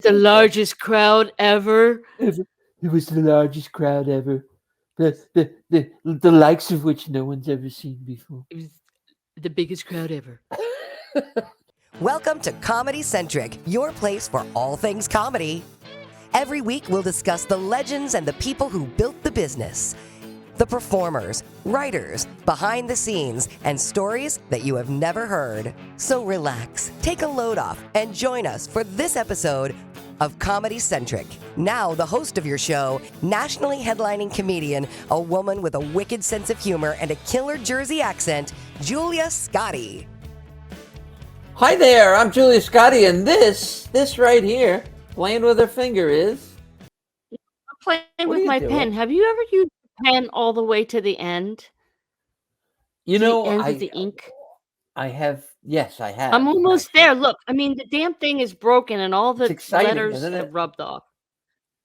The largest crowd ever. It was the largest crowd ever. The likes of which no one's ever seen before. It was the biggest crowd ever. Welcome to Comedy Centric, your place for all things comedy. Every week we'll discuss the legends and the people who built the business. The performers, writers, behind the scenes, and stories that you have never heard. So relax, take a load off, and join us for this episode of Comedy Centric. Now the host of your show, nationally headlining comedian, a woman with a wicked sense of humor and a killer Jersey accent, Julia Scotti. Hi there, I'm Julia Scotti, and this right here, playing with her finger is... I'm playing with my pen. Have you ever used the pen all the way to the end? You know, the end of the ink? I have. Yes, I have. I'm almost there. Look, I mean, the damn thing is broken and all the letters have rubbed off.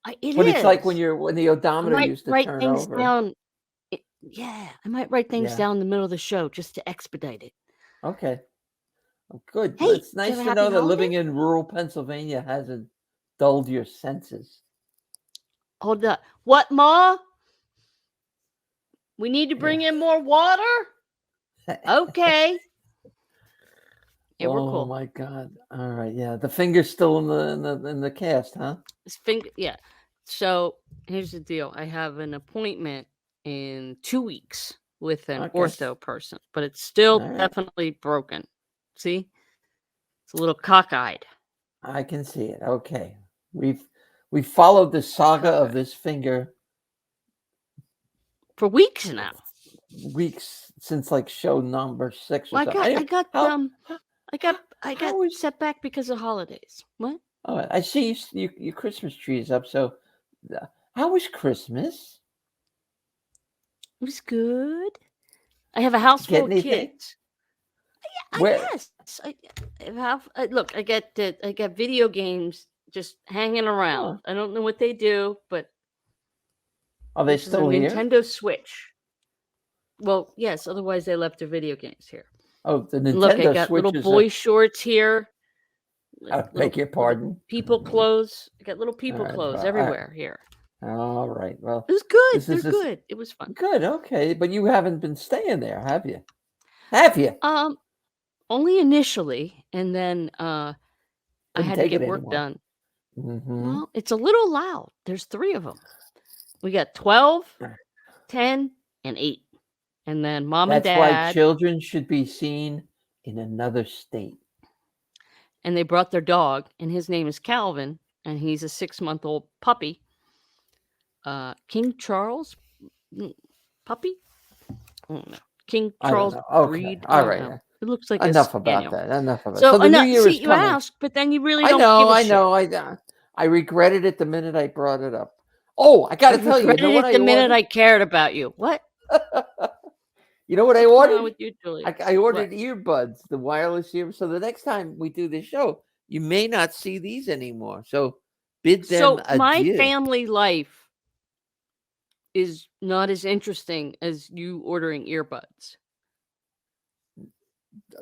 But it's like when the odometer used to turn over. Down. I might write things down in the middle of the show just to expedite it. Okay. Oh, good. Hey, it's nice to know that living in rural Pennsylvania hasn't dulled your senses. Hold up. What, Ma? We need to bring in more water? Okay. Yeah, we're cool. Oh my God! All right, yeah. The finger's still in the cast, huh? This finger, yeah. So here's the deal: I have an appointment in 2 weeks with an ortho person, but it's still definitely broken. See, it's a little cockeyed. I can see it. Okay, we've followed the saga of this finger for weeks now. Weeks since like show number 6 or something. I got set back because of holidays. What? Oh, I see your Christmas tree is up. So, how was Christmas? It was good. I have a house full of kids. Yeah, look, I got video games just hanging around. I don't know what they do, but are they still here? Nintendo Switch. Well, yes. Otherwise, they left their video games here. Oh, the Nintendo Switch. Look, I got little boy shorts here. I beg your pardon. People clothes. I got little people clothes everywhere here. All right. Well, it was good. They're good. It was fun. Good. Okay, but you haven't been staying there, have you? Have you? Only initially, and then I had to get work done. Mm-hmm. Well, it's a little loud. There's 3 of them. We got 12, 10, and 8. And then mom and dad. That's why children should be seen in another state. And they brought their dog, and his name is Calvin, and he's a 6-month-old puppy. King Charles puppy? I don't know. King Charles breed. All right. It looks like enough a about spaniel. that. Enough about so the New Year is you coming. asked, but then you really don't give a shit. I regretted it the minute I brought it up. Oh, I got to tell you. You know what the minute I cared about you. What? You know what I ordered? With you, Julia? I ordered earbuds, the wireless earbuds. So the next time we do this show, you may not see these anymore. So bid them adieu. My family life is not as interesting as you ordering earbuds.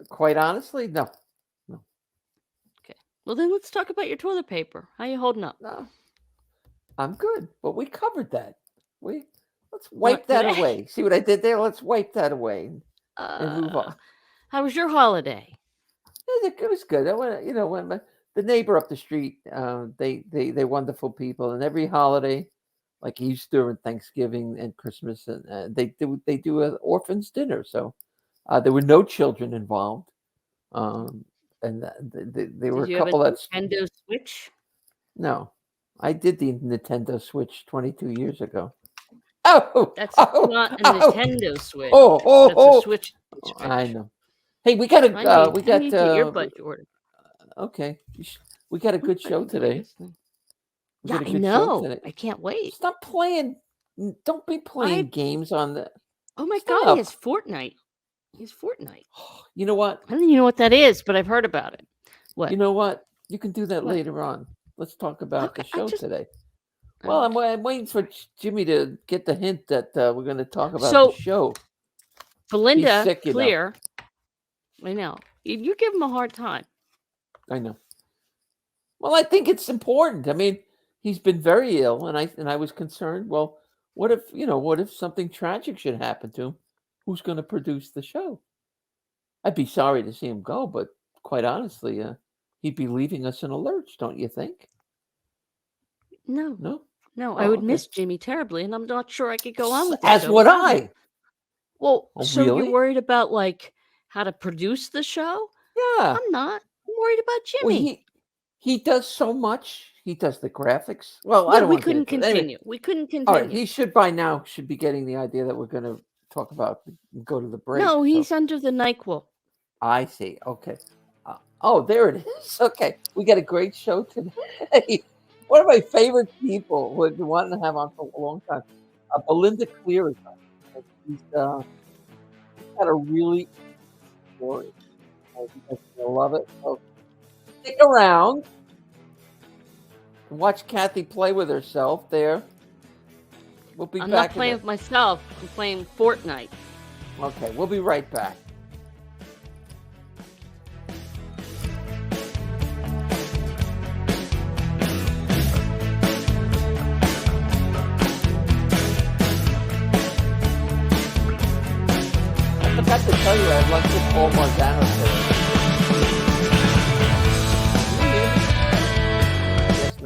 Quite honestly, no. Okay. Well, then let's talk about your toilet paper. How you holding up? No. I'm good, but we covered that. Let's wipe that away. See what I did there? Let's wipe that away and move on. How was your holiday? It was good. I went, when the neighbor up the street, they're wonderful people, and every holiday, like Easter and Thanksgiving and Christmas, and they do an orphans dinner. So there were no children involved, and there were a couple that Nintendo Switch. No, I did the Nintendo Switch 22 years ago. That's not a Nintendo Switch. That's a Switch. I know. Hey, we got earbud order. Okay, we got a good show today. Yeah, I know. I can't wait. Stop playing. Don't be playing games on the. Oh my God! He has Fortnite. You know what? I don't even know what that is, but I've heard about it. What? You know what? You can do that later on. Let's talk about the show today. Well, I'm waiting for Jimmy to get the hint that we're going to talk about the show. Belynda Cleare. I know. You give him a hard time. I know. Well, I think it's important. I mean, he's been very ill, and I was concerned. Well, what if something tragic should happen to him? Who's going to produce the show? I'd be sorry to see him go, but quite honestly, he'd be leaving us in a lurch, don't you think? No, No? I Oh, would okay. miss Jimmy terribly, and I'm not sure I could go on with the As show would without him. I. Well, Oh, so you're really? worried about like how to produce the show? Yeah. I'm not. I'm worried about Well, Jimmy. he does so much. He does the graphics. Well, I Yeah, don't we want to get couldn't into it. Anyway, continue. We couldn't all right. continue. He should by now be getting the idea that we're going to talk about go to the break. No, so- he's under the NyQuil. I see. Okay. Oh, there it is. Okay. We got a great show today. One of my favorite people who I've been wanting to have on for a long time. Belynda Cleare is on. She's got a really story. You guys are gonna love it. So stick around and watch Kathy play with herself there. We'll be I'm back. not playing with myself. I'm playing Fortnite. Okay, we'll be right back. I forgot to tell you I had lunch with Paul Marzano today.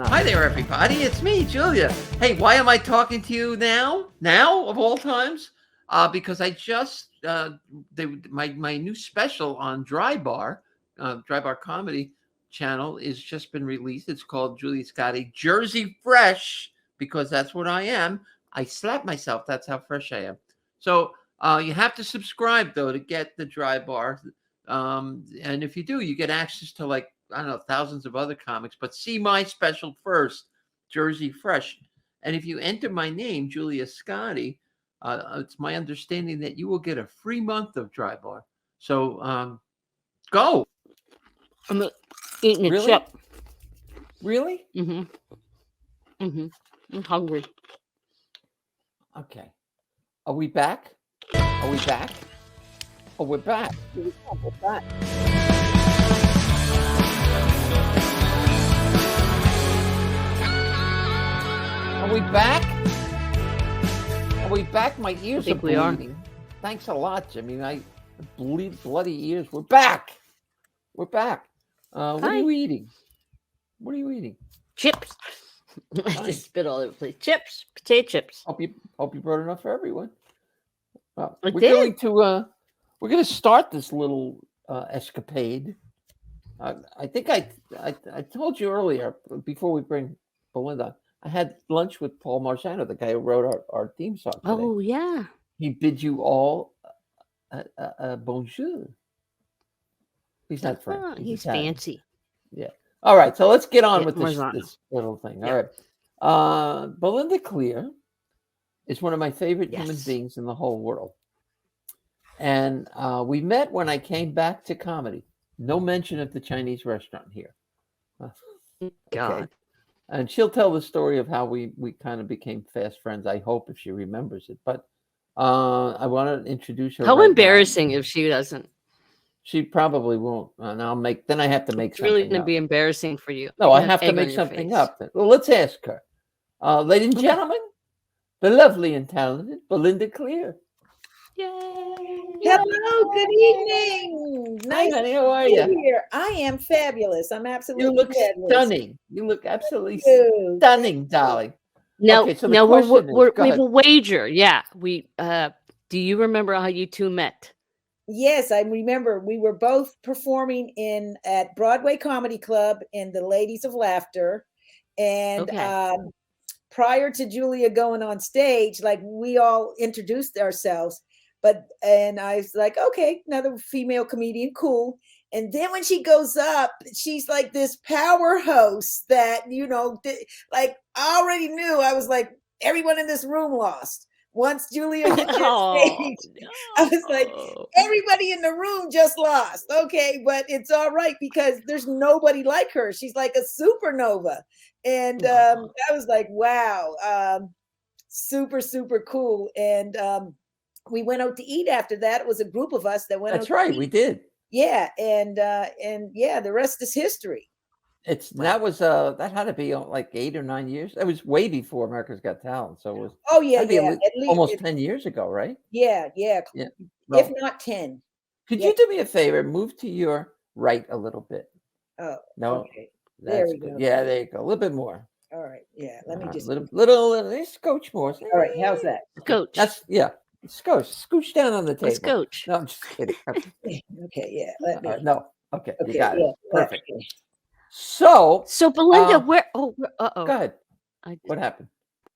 Hi there, everybody. It's me, Julia. Hey, why am I talking to you now? Now, of all times? Because I just my new special on Dry Bar Comedy channel is just been released. It's called Julia Scotti Jersey Fresh, because that's what I am. I slap myself. That's how fresh I am. So you have to subscribe though to get the Dry Bar. And if you do, you get access to like, I don't know, thousands of other comics, but see my special first, Jersey Fresh. And if you enter my name, Julia Scotti, it's my understanding that you will get a free month of Dry Bar. So go. I'm eating a Really? chip. Really? I'm hungry. Okay. Are we back? Are we back? Oh, we're back. We're back. Are we back? Are we back? My ears think are we are. bleeding. Thanks a lot, Jimmy. I bleed bloody ears. We're back. We're back. What are Hi. you eating? What are you eating? Chips. I Hi. just spit all over the place. Chips. Potato chips. Hope you brought enough for everyone. Well, I we're did. going to start this little escapade. I think I told you earlier, before we bring Belynda, I had lunch with Paul Marzano, the guy who wrote our theme song today. Oh, yeah. He bids you all bonjour. He's not French. Oh, he's Italian. fancy. Yeah. All right. So let's get on Yeah, with Marzano. this little thing. Yeah. All right. Belynda Cleare is one of my favorite human Yes. beings in the whole world. And we met when I came back to comedy. No mention of the Chinese restaurant here. God. And she'll tell the story of how we kind of became fast friends, I hope, if she remembers it. But I want to introduce her. How right now. embarrassing if she doesn't. She probably won't. And then I have to make It's really something going to up. be embarrassing for you. No, You're I gonna have to egg on make your something face. up. Well, let's ask her. Ladies and gentlemen, the lovely and talented Belynda Cleare. Yay. Hello, good evening. Nice Hi, honey, how are to be you? here. I am fabulous. I'm absolutely You look fabulous. stunning. You look absolutely Thank stunning, darling. Now, Okay, so the now question is, we go have ahead. a wager. Yeah. Do you remember how you two met? Yes, I remember we were both performing at Broadway Comedy Club in the Ladies of Laughter. And Okay. prior to Julia going on stage, like we all introduced ourselves. And I was like, okay, another female comedian, cool. And then when she goes up, she's like this power host that, like I already knew. I was like, everyone in this room lost. Once Julia hit that Oh, stage, I was like, no. everybody in the room just lost. Okay, but it's all right because there's nobody like her. She's like a supernova. And I was like, wow, super, super cool. And we went out to eat after that. It was a group of us that went out That's to right, eat. we did. Yeah, and yeah, the rest is history. That had to be like 8 or 9 years. That was way before America's Got Talent. So it was Oh yeah, had to be yeah. At least almost 10 years ago, right? yeah. Yeah. If Well, not 10. could Yeah. you do me a favor? Move to your right a little bit. Oh, No, okay. There that's we good. go. Yeah, there you go. A little bit more. All right. Yeah. Let me just. Little, just scooch more. All right. How's that? Coach. That's scooch down on the Let's table. coach. No, I'm just kidding. Okay. Yeah. Let me. No, okay, you Okay. got it. Yeah. Perfect. Okay. So, So Belynda, Uh, where? go ahead. I, What happened?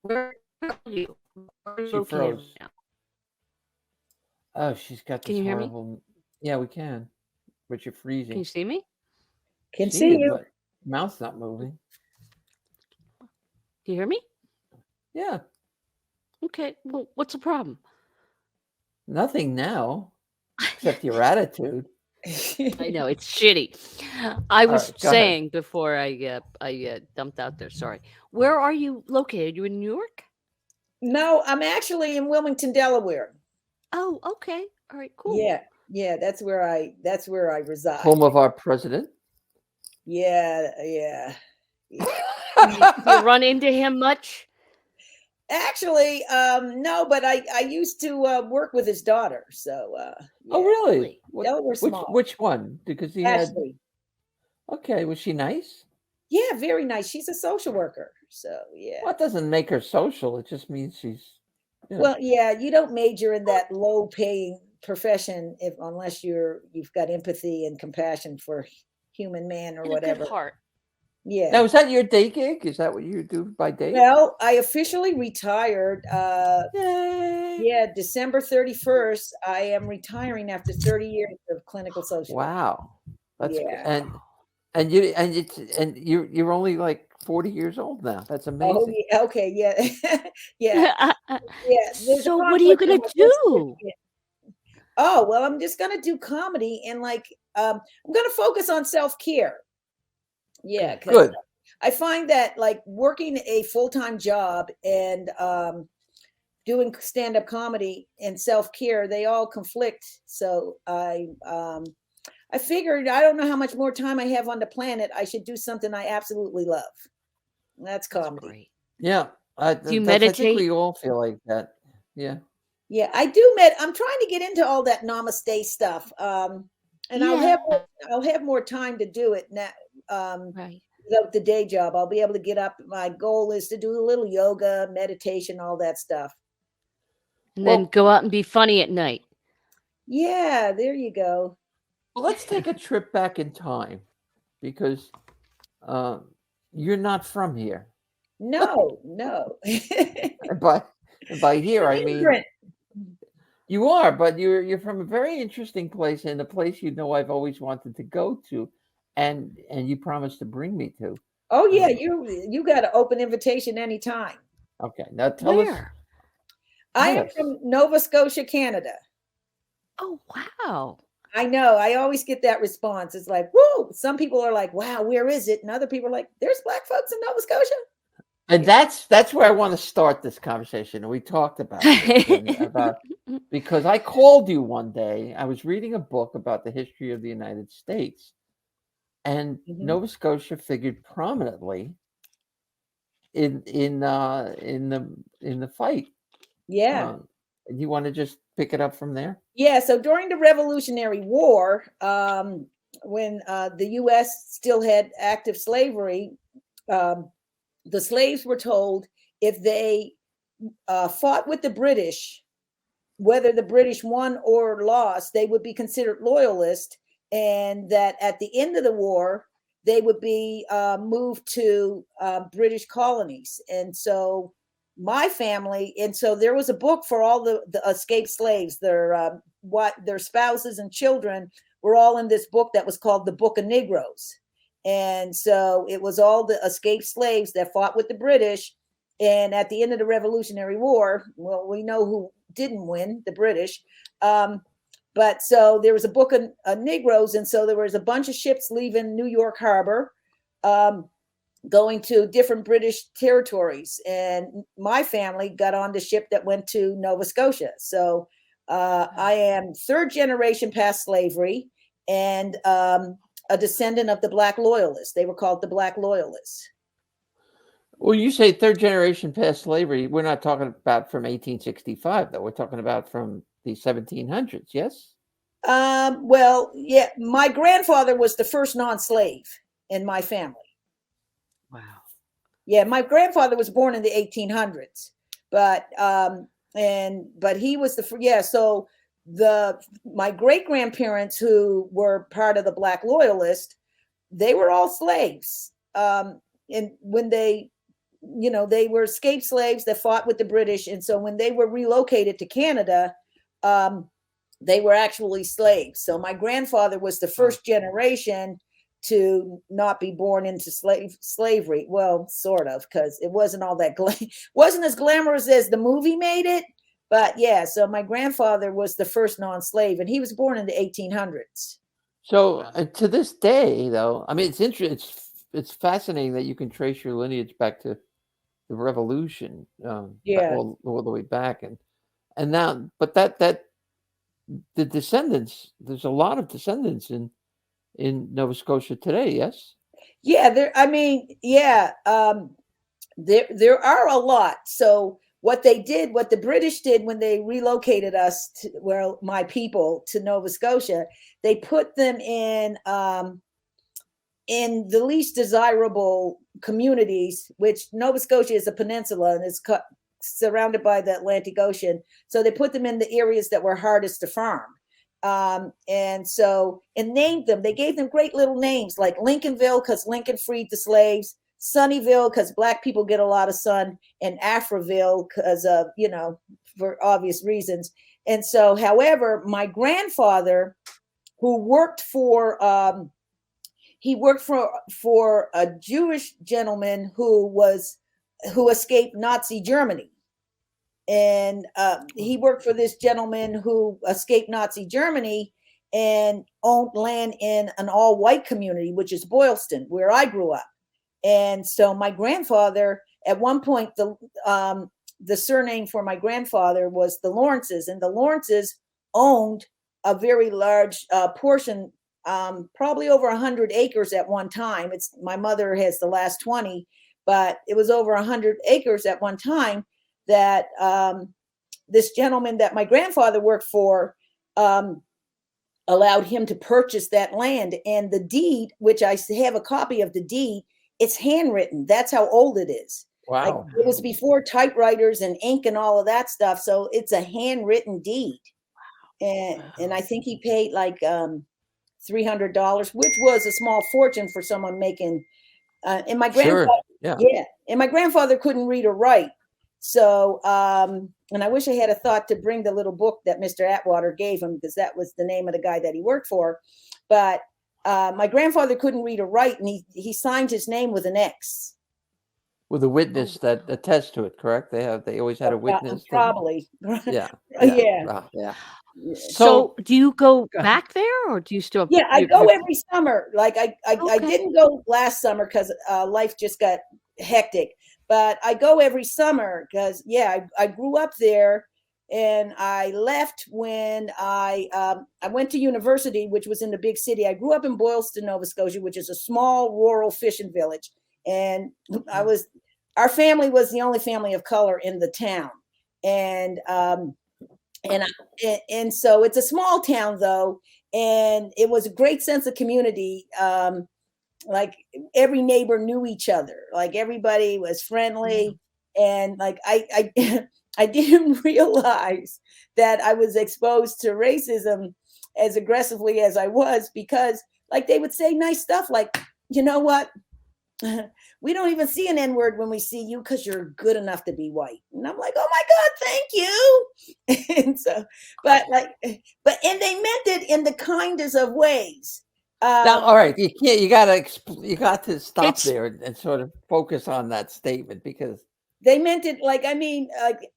where are you? Where are you She located froze. now? Oh, she's got Can this you hear me? horrible. Yeah, we can, but you're Can freezing. you see me? Can see you. but mouth's not moving. Do you hear me? Yeah, Okay. Well, what's the problem? nothing now except your attitude. I know it's shitty. I was right, go ahead. saying before I dumped out there. Sorry. Where are you located? You in New York? No, I'm actually in Wilmington, Delaware. Oh, okay. All right. Cool. Yeah. That's where I reside. Home of our president. Yeah. Do you run into him much? Actually, no, but I used to work with his daughter. So Oh, yeah. really? Delaware small. Which one? Because he had. Ashley. Okay, was she nice? Yeah, very nice. She's a social worker. So yeah. Well, it doesn't make her social. It just means she's. Well, yeah, you don't major in that low paying profession unless you've got empathy and compassion for human man or And a whatever. good heart. Yeah. Now, is that your day gig? Is that what you do by day? Well, I officially retired. Yay! Yeah, December 31st. I am retiring after 30 years of clinical social. Wow, that's Yeah. and you're only like 40 years old now. That's Oh, amazing. yeah, okay, yeah, yeah, yeah. There's a So what are you conflict in gonna my first do? certificate. Oh, well, I'm just gonna do comedy and I'm gonna focus on self-care. Yeah, because Good. I find that like working a full-time job and doing stand-up comedy and self-care, they all conflict. So I figured I don't know how much more time I have on the planet. I should do something I absolutely love. That's comedy. Great. Yeah, Do you I think meditate? we all feel like that. Yeah. Yeah, I do I'm trying to get into all that namaste stuff. And Yeah. I'll have more time to do it now. Right. Without the day job, I'll be able to get up. My goal is to do a little yoga, meditation, all that stuff. And then go out and be funny at night. Yeah, there you go. Well, let's take a trip back in time because you're not from here. No. And by here, I mean Immigrant. you are, but you're from a very interesting place and a place I've always wanted to go to, and you promised to bring me to. Oh yeah, you got an open invitation anytime. Okay, now tell us. Where? I am Yes. from Nova Scotia, Canada. Oh wow. I know. I always get that response. It's like, whoa. Some people are like, wow, where is it? And other people are like, there's Black folks in Nova Scotia. And that's where I want to start this conversation. And we talked about it, because I called you one day. I was reading a book about the history of the United States, and Nova Scotia figured prominently in the fight. Yeah. You want to just pick it up from there? Yeah. So during the Revolutionary War, when the U.S. still had active slavery, the slaves were told if they fought with the British, whether the British won or lost, they would be considered loyalists, and that at the end of the war, they would be moved to British colonies. And so my family, and so there was a book for all the escaped slaves, their spouses and children were all in this book that was called the Book of Negroes. And so it was all the escaped slaves that fought with the British. And at the end of the Revolutionary War, well, we know who didn't win, the British. But so there was a book of Negroes. And so there was a bunch of ships leaving New York Harbor, going to different British territories. And my family got on the ship that went to Nova Scotia. So I am third generation past slavery. And a descendant of the Black Loyalists. They were called the Black Loyalists. Well, you say third generation past slavery. We're not talking about from 1865, though. We're talking about from the 1700s, yes? Well, yeah, my grandfather was the first non-slave in my family. Wow. Yeah, my grandfather was born in the 1800s, but he was so my great grandparents, who were part of the Black Loyalists, they were all slaves. And when they were escaped slaves that fought with the British, and so when they were relocated to Canada, they were actually slaves. So my grandfather was the first generation to not be born into slavery. Well, sort of, because it wasn't all that wasn't as glamorous as the movie made it. But yeah, so my grandfather was the first non-slave, and he was born in the 1800s. So to this day, though, I mean, it's interesting. It's fascinating that you can trace your lineage back to the Revolution, all the way back, and now, but that the descendants. There's a lot of descendants in Nova Scotia today. Yes. Yeah, there are a lot. So what the British did when they relocated us my people to Nova Scotia, they put them in the least desirable communities, which Nova Scotia is a peninsula and is surrounded by the Atlantic Ocean. So they put them in the areas that were hardest to farm. And named them. They gave them great little names like Lincolnville, because Lincoln freed the slaves, Sunnyville, because Black people get a lot of sun, and Afraville, because of, for obvious reasons. And so, however, my grandfather, who worked for a Jewish gentleman who escaped Nazi Germany. And he worked for this gentleman who escaped Nazi Germany and owned land in an all-white community, which is Boylston, where I grew up. And so my grandfather, at one point, the surname for my grandfather was the Lawrences, and the Lawrences owned a very large portion, probably over 100 acres at one time. My mother has the last 20, but it was over 100 acres at one time that this gentleman that my grandfather worked for allowed him to purchase that land. And the deed, which I have a copy of the deed, it's handwritten. That's how old it is. Wow. Like, it was before typewriters and ink and all of that stuff. So it's a handwritten deed. And I think he paid like $300, which was a small fortune for someone making. And my grandfather, and my grandfather couldn't read or write. So, and I wish I had a thought to bring the little book that Mr. Atwater gave him, because that was the name of the guy that he worked for. But my grandfather couldn't read or write, and he signed his name with an X. With a witness that attests to it, correct? They always had a witness. Probably. Yeah. Yeah. So do you go back there, or do you still? Yeah, I go every summer. Like I didn't go last summer because life just got hectic. But I go every summer because, I grew up there, and I left when I went to university, which was in the big city. I grew up in Boylston, Nova Scotia, which is a small rural fishing village. And our family was the only family of color in the town. And so it's a small town, though, and it was a great sense of community. Like, every neighbor knew each other. Like, everybody was friendly. And like, I didn't realize that I was exposed to racism as aggressively as I was, because like, they would say nice stuff like, you know what? We don't even see an N-word when we see you because you're good enough to be white. And I'm like, oh my God, thank you. And so, and they meant it in the kindest of ways. Now, all right, you got to stop there and sort of focus on that statement, because they meant it. Like, I mean,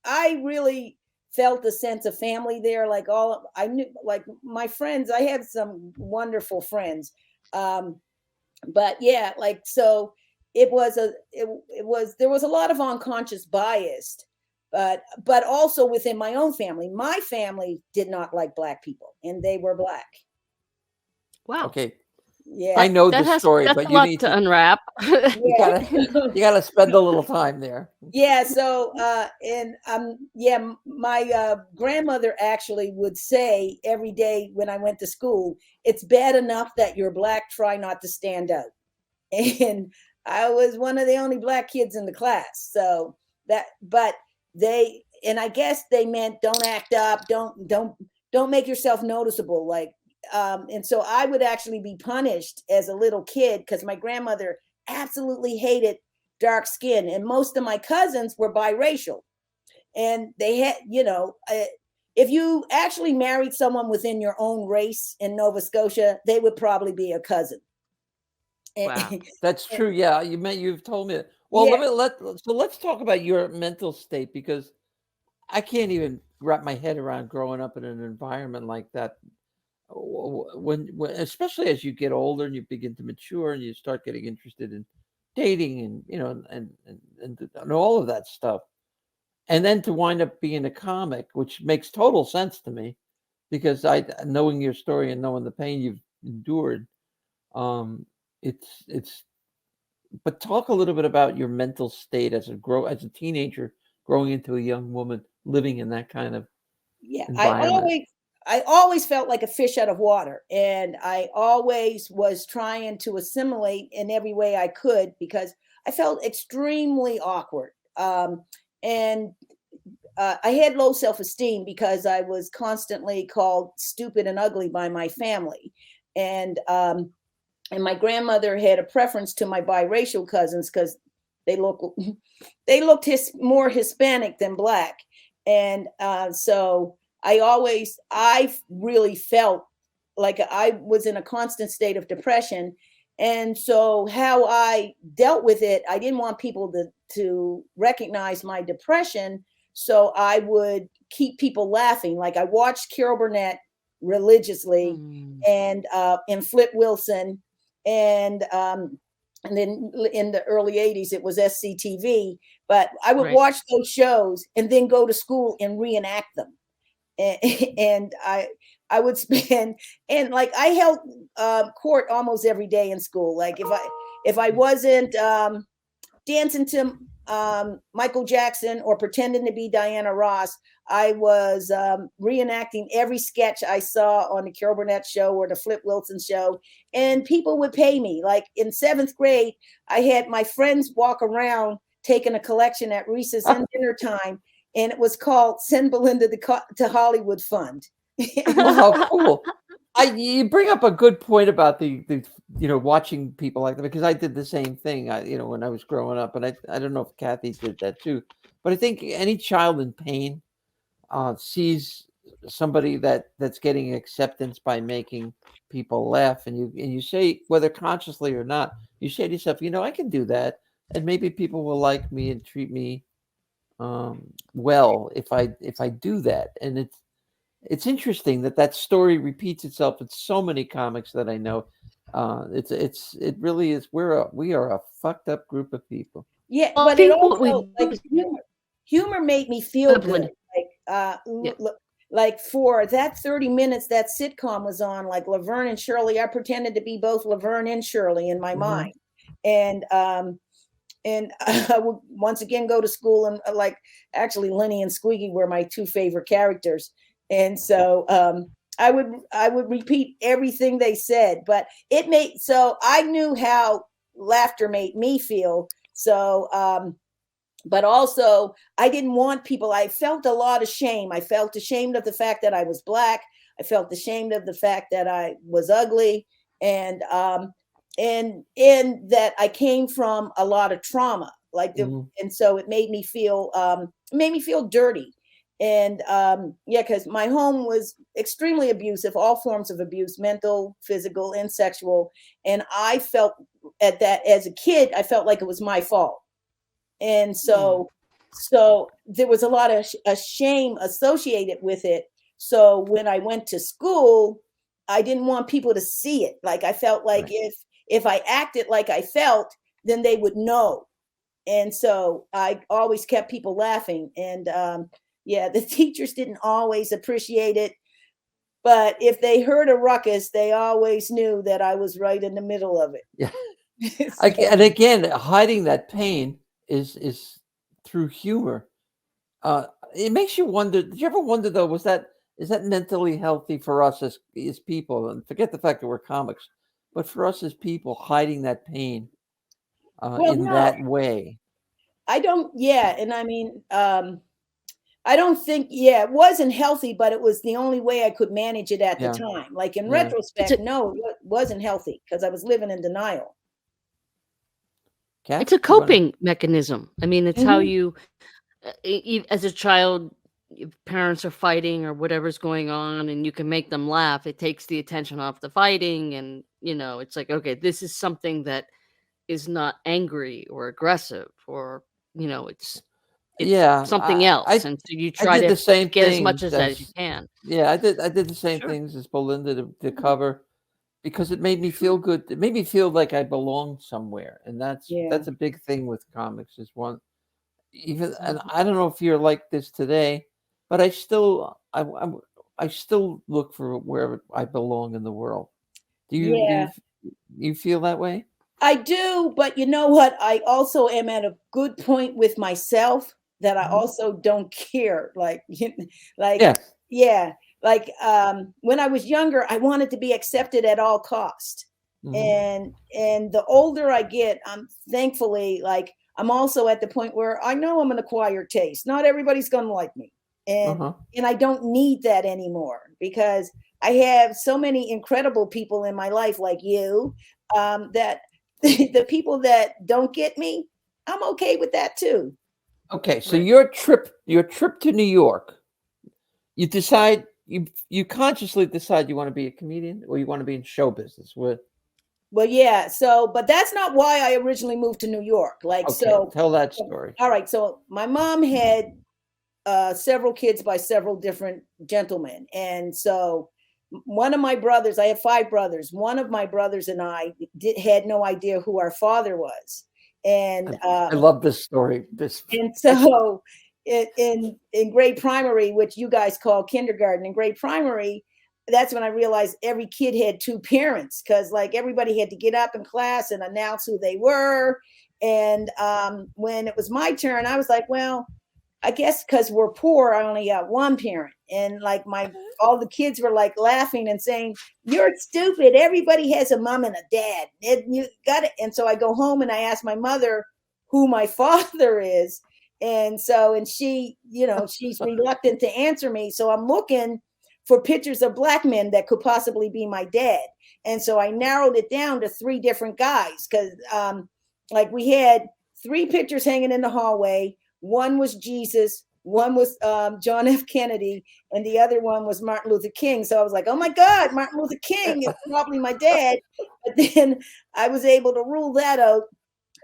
I really felt a sense of family there. Like, I knew, like, my friends, I have some wonderful friends. But yeah, like, so there was a lot of unconscious bias, but also within my own family. My family did not like Black people, and they were Black. Wow. Okay. Yeah. I know the That has story, that's but a you lot need to to. unwrap. You gotta. You gotta spend a little time there. Yeah, so and yeah, my grandmother actually would say every day when I went to school, it's bad enough that you're black, try not to stand out. And I was one of the only black kids in the class. So that, but they, and I guess they meant don't act up, don't make yourself noticeable. Like, and so I would actually be punished as a little kid because my grandmother absolutely hated dark skin, and most of my cousins were biracial, and they had, if you actually married someone within your own race in Nova Scotia, they would probably be a cousin. Wow. That's true. Yeah, you've told me that. Well, Yeah. let's talk about your mental state, because I can't even wrap my head around growing up in an environment like that. When especially as you get older and you begin to mature and you start getting interested in dating and and all of that stuff, and then to wind up being a comic, which makes total sense to me, because I knowing your story and knowing the pain you've endured, um, it's. But talk a little bit about your mental state as a teenager, growing into a young woman, living in that kind of Yeah, environment. I always felt like a fish out of water, and I always was trying to assimilate in every way I could because I felt extremely awkward. And I had low self-esteem because I was constantly called stupid and ugly by my family, and my grandmother had a preference to my biracial cousins because they look they looked more Hispanic than black, and so I really felt like I was in a constant state of depression, and so how I dealt with it, I didn't want people to recognize my depression, so I would keep people laughing. Like I watched Carol Burnett religiously, Mm, and Flip Wilson, and then in the early 80s it was SCTV, but I would right. watch those shows and then go to school and reenact them. And, and I would spend, and like I held court almost every day in school. Like if I wasn't dancing to Michael Jackson or pretending to be Diana Ross, I was reenacting every sketch I saw on the Carol Burnett show or the Flip Wilson show, and people would pay me. Like in 7th grade, I had my friends walk around taking a collection at recess and dinner time, and it was called "Send Belynda to Hollywood Fund." Well, how cool! You bring up a good point about the watching people like that, because I did the same thing. When I was growing up, and I don't know if Kathy did that too, but I think any child in pain sees somebody that's getting acceptance by making people laugh, and you say, whether consciously or not, you say to yourself, I can do that, and maybe people will like me and treat me well if I do that. And it's interesting that story repeats itself in so many comics that I know. It really is. We are a fucked up group of people. Yeah, Well, I but it think what we also like do is humor made me feel good. Belinda. Like Yeah. like for that 30 minutes that sitcom was on, like Laverne and Shirley, I pretended to be both Laverne and Shirley in my Mhm. mind. And I would once again go to school, and like actually Lenny and Squeaky were my two favorite characters. And so I would repeat everything they said, but so I knew how laughter made me feel. So but also I didn't want people, I felt a lot of shame. I felt ashamed of the fact that I was black. I felt ashamed of the fact that I was ugly, and that I came from a lot of trauma, Mhm. and so it made me feel dirty. And yeah, because my home was extremely abusive, all forms of abuse, mental, physical, and sexual. And I felt at that as a kid, I felt like it was my fault. And Mm, so there was a lot of a shame associated with it. So when I went to school, I didn't want people to see it. Like I felt like Right. if I acted like I felt, then they would know. And so I always kept people laughing. And yeah, the teachers didn't always appreciate it. But if they heard a ruckus, they always knew that I was right in the middle of it. Yeah. So, And again, hiding that pain is through humor. It makes you wonder. Did you ever wonder though? Is that mentally healthy for us as people? And forget the fact that we're comics, but for us as people, hiding that pain well, in no, that way. I don't. Yeah, and I mean, I don't think. Yeah, it wasn't healthy, but it was the only way I could manage it at the Yeah. time. Like in Yeah. retrospect, no, it wasn't healthy because I was living in denial. Kat, It's a you wanna- coping mechanism. I mean, it's how Mhm. you, as a child, if parents are fighting or whatever's going on, and you can make them laugh. It takes the attention off the fighting, and it's like, okay, this is something that is not angry or aggressive, or it's Yeah, something else, and so you I try did to the same get as much things as you as can. yeah, I did the same Sure. things as Belinda to Mhm. cover because it made me feel good. It made me feel like I belonged somewhere, and Yeah. that's a big thing with comics. Is one even, and Mhm. I don't know if you're like this today, but I still look for wherever I belong in the world. Yeah, You feel that way? I do, but you know what? I also am at a good point with myself that I Mhm. also don't care. Like, like, Yeah. yeah, like when I was younger, I wanted to be accepted at all cost. Mhm. And the older I get, I'm thankfully like I'm also at the point where I know I'm an acquired taste. Not everybody's gonna like me. And Uh-huh. and I don't need that anymore because I have so many incredible people in my life like you that the people that don't get me, I'm okay with that too. Okay, so Right. your trip to New York, you decide you consciously decide you want to be a comedian or you want to be in show business. What? Well, yeah. So, but that's not why I originally moved to New York. Like, Okay, so, tell that story. all right. So, my mom had several kids by several different gentlemen. And so, one of my brothers, I have five brothers. One of my brothers and I had no idea who our father was. And I love this story. This And so in grade primary, which you guys call kindergarten, in grade primary, that's when I realized every kid had two parents because like everybody had to get up in class and announce who they were. And when it was my turn, I was like, well, I guess because we're poor, I only got one parent. And like all the kids were like laughing and saying, "You're stupid. Everybody has a mom and a dad. And you got it." And so I go home and I ask my mother who my father is. And so, and she, she's reluctant to answer me. So I'm looking for pictures of black men that could possibly be my dad. And so I narrowed it down to three different guys because like we had three pictures hanging in the hallway. One was Jesus, one was John F. Kennedy, and the other one was Martin Luther King. So I was like, oh my God, Martin Luther King is probably my dad. But then I was able to rule that out.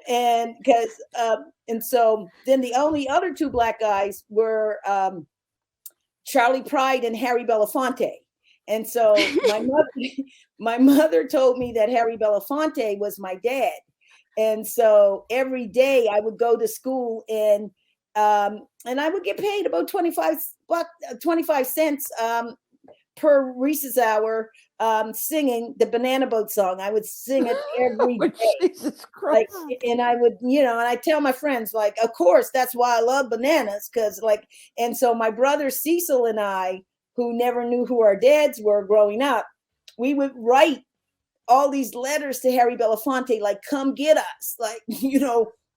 And because, and so then the only other two black guys were Charlie Pride and Harry Belafonte. And so my mother told me that Harry Belafonte was my dad. And so every day I would go to school and I would get paid about 25 cents per recess hour singing the Banana Boat song. I would sing it every day. Jesus Like, Christ. and I would, and I tell my friends, like, of course, that's why I love bananas. Cause like, and so my brother Cecil and I, who never knew who our dads were growing up, we would write all these letters to Harry Belafonte, like, come get us. Like,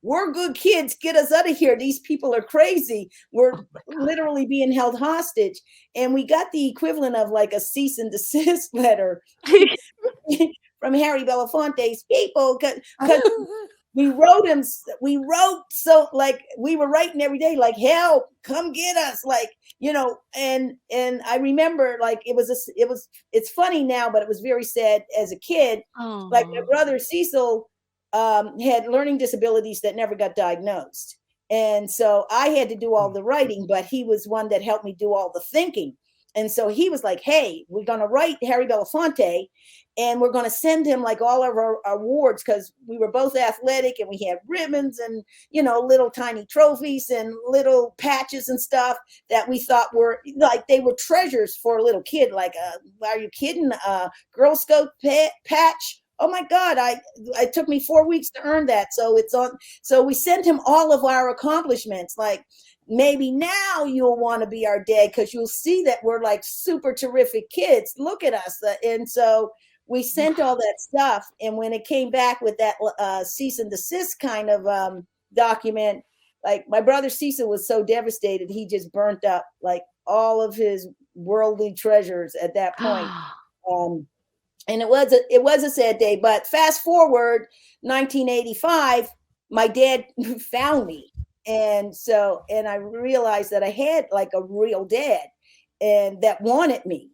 we're good kids. Get us out of here. These people are crazy. We're literally being held hostage. And we got the equivalent of like a cease and desist letter from Harry Belafonte's people because we wrote so like we were writing every day like help, come get us, like and I remember like it's funny now, but it was very sad as a kid. Like my Oh, brother Cecil had learning disabilities that never got diagnosed, and so I had to do all the writing, but he was one that helped me do all the thinking. And so he was like, hey, we're going to write Harry Belafonte, and we're going to send him like all of our awards, because we were both athletic and we had ribbons and, little tiny trophies and little patches and stuff that we thought were like, they were treasures for a little kid. Like, are you kidding? Girl Scout patch. Oh my God, it took me 4 weeks to earn that. So it's on. So we sent him all of our accomplishments. Like, maybe now you'll want to be our dad, because you'll see that we're like super terrific kids. Look at us. And so we sent all that stuff. And when it came back with that cease and desist kind of document, like, my brother Cecil was so devastated, he just burnt up like all of his worldly treasures at that point. And it was a sad day. But fast forward 1985, my dad found me. And I realized that I had like a real dad and that wanted me.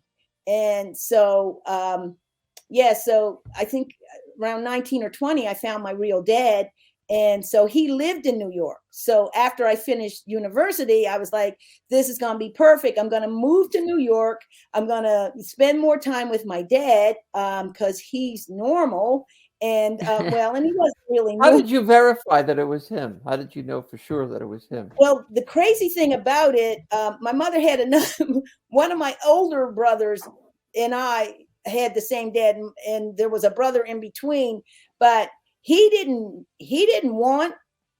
And so, so I think around 19 or 20, I found my real dad. And so he lived in New York. So after I finished university, I was like, this is going to be perfect. I'm going to move to New York. I'm going to spend more time with my dad because he's normal. And and he wasn't really How did you verify that it was him? How did you know for sure that it was him? Well, the crazy thing about it, my mother had one of my older brothers and I had the same dad, and there was a brother in between, but he didn't want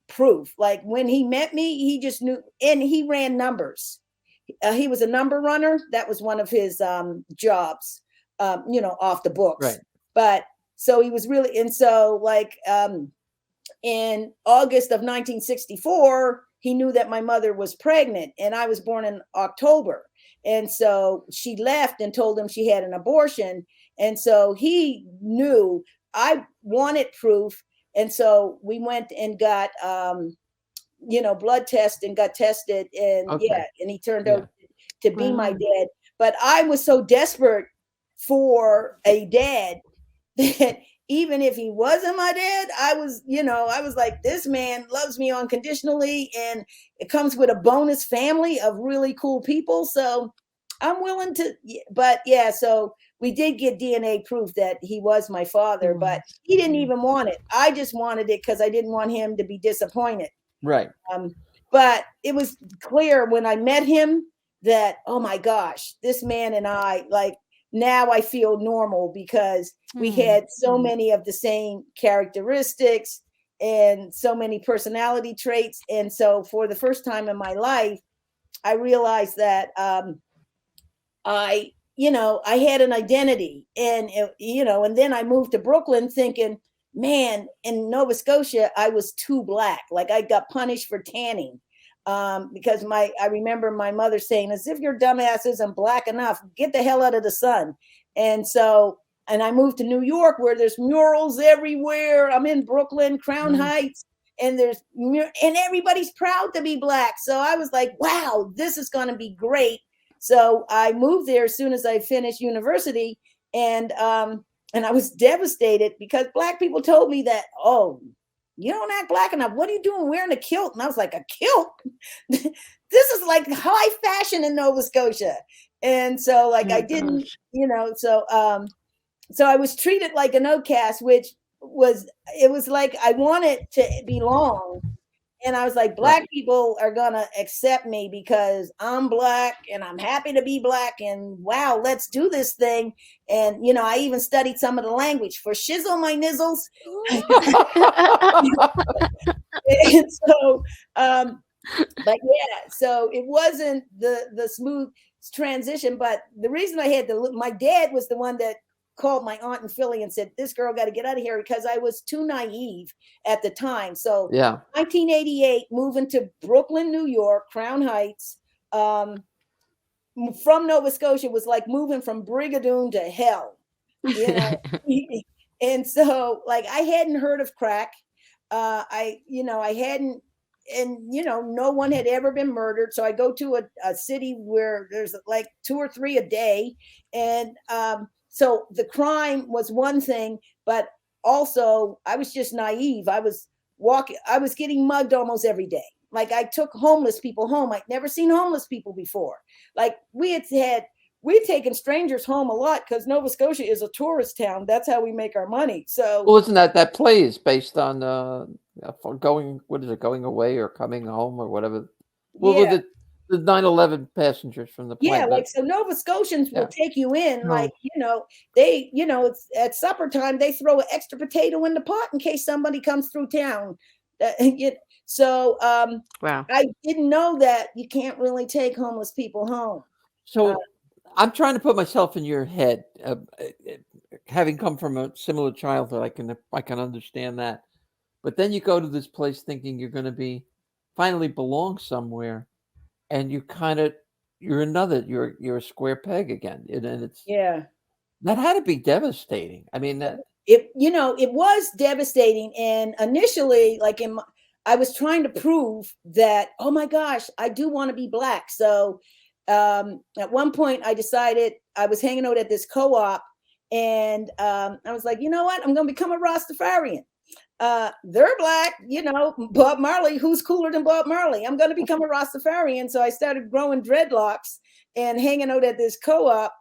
proof. Like, when he met me, he just knew, and he ran numbers. He was a number runner. That was one of his jobs, off the books. Right. But so he was really, and so like in August of 1964, he knew that my mother was pregnant, and I was born in October. And so she left and told him she had an abortion. And so he knew I wanted proof. And so we went and got, blood test and got tested. And and he turned out to be my dad. But I was so desperate for a dad that even if he wasn't my dad, I was like, this man loves me unconditionally, and it comes with a bonus family of really cool people. So I'm willing to, so we did get DNA proof that he was my father, but he didn't even want it. I just wanted it because I didn't want him to be disappointed. Right. But it was clear when I met him that, oh my gosh, this man and I, like, now I feel normal because we had so many of the same characteristics and so many personality traits. And so for the first time in my life, I realized that I had an identity, and and then I moved to Brooklyn thinking, man, in Nova Scotia, I was too black. Like, I got punished for tanning. Because I remember my mother saying, as if your dumbass isn't black enough, get the hell out of the sun. And I moved to New York, where there's murals everywhere. I'm in Brooklyn, Crown Heights, and and everybody's proud to be black. So I was like, wow, this is going to be great. So I moved there as soon as I finished university, and I was devastated because black people told me that, oh, you don't act black enough. What are you doing wearing a kilt? And I was like, a kilt? This is like high fashion in Nova Scotia. And so like, I didn't, so I was treated like an outcast, which was like, I wanted to belong. And I was like, black people are going to accept me because I'm black and I'm happy to be black. And wow, let's do this thing. And, I even studied some of the language for shizzle my nizzles. And so, so it wasn't the smooth transition. But the reason I had my dad was the one that called my aunt in Philly and said, this girl got to get out of here, because I was too naive at the time. So 1988, moving to Brooklyn, New York, Crown Heights, from Nova Scotia was like moving from Brigadoon to hell, And so like, I hadn't heard of crack. I hadn't, and no one had ever been murdered. So I go to a city where there's like 2 or 3 a day. And, so the crime was one thing, but also I was just naive. I was getting mugged almost every day. Like, I took homeless people home. I'd never seen homeless people before. Like, we had we've taken strangers home a lot because Nova Scotia is a tourist town. That's how we make our money. So Well, isn't that play is based on going, what is it, going away or coming home or whatever? Well, with yeah, the 9/11 passengers from the yeah, plane, like but so Nova Scotians will yeah. take you in, Oh, like, they, it's at supper time, they throw an extra potato in the pot in case somebody comes through town. So wow. I didn't know that you can't really take homeless people home. So I'm trying to put myself in your head, having come from a similar childhood. I can understand that, but then you go to this place thinking you're going to be finally belong somewhere, and you're you're a square peg again, and it's Yeah. that had to be devastating. I mean, that It was devastating. And initially, like I was trying to prove that, oh my gosh, I do want to be Black. So at one point I decided, I was hanging out at this co-op, and I was like, you know what? I'm going to become a Rastafarian. They're Black, Bob Marley, who's cooler than Bob Marley? I'm going to become a Rastafarian. So I started growing dreadlocks and hanging out at this co-op.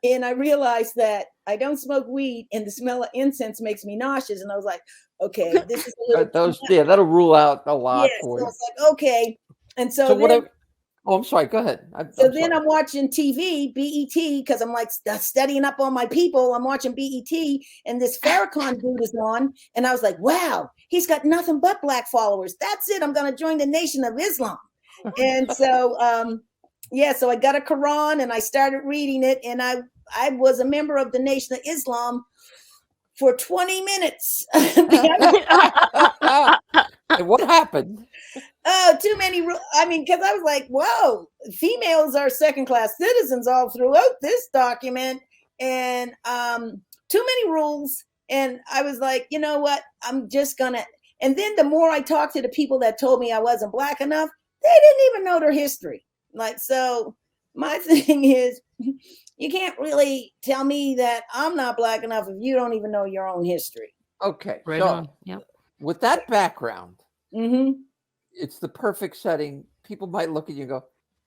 And I realized that I don't smoke weed, and the smell of incense makes me nauseous. And I was like, okay, this is a little that'll rule out a lot yeah. for So you. it's like, okay. And So so what? then, I'm sorry. Go ahead. I'm then sorry. I'm watching TV, BET, because I'm like studying up on my people. I'm watching BET, and this Farrakhan dude is on, and I was like, wow, he's got nothing but Black followers. That's it. I'm going to join the Nation of Islam. And so, yeah, so I got a Quran and I started reading it, and I was a member of the Nation of Islam for 20 minutes. And what happened? Oh, too many. I mean, because I was like, whoa, females are second-class citizens all throughout this document, and too many rules. And I was like, you know what? I'm just gonna. And then the more I talked to the people that told me I wasn't Black enough, they didn't even know their history. Like, so my thing is, you can't really tell me that I'm not Black enough if you don't even know your own history. Okay, Right so on. Yep. with that background, Mm-hmm. it's the perfect setting. People might look at you and go,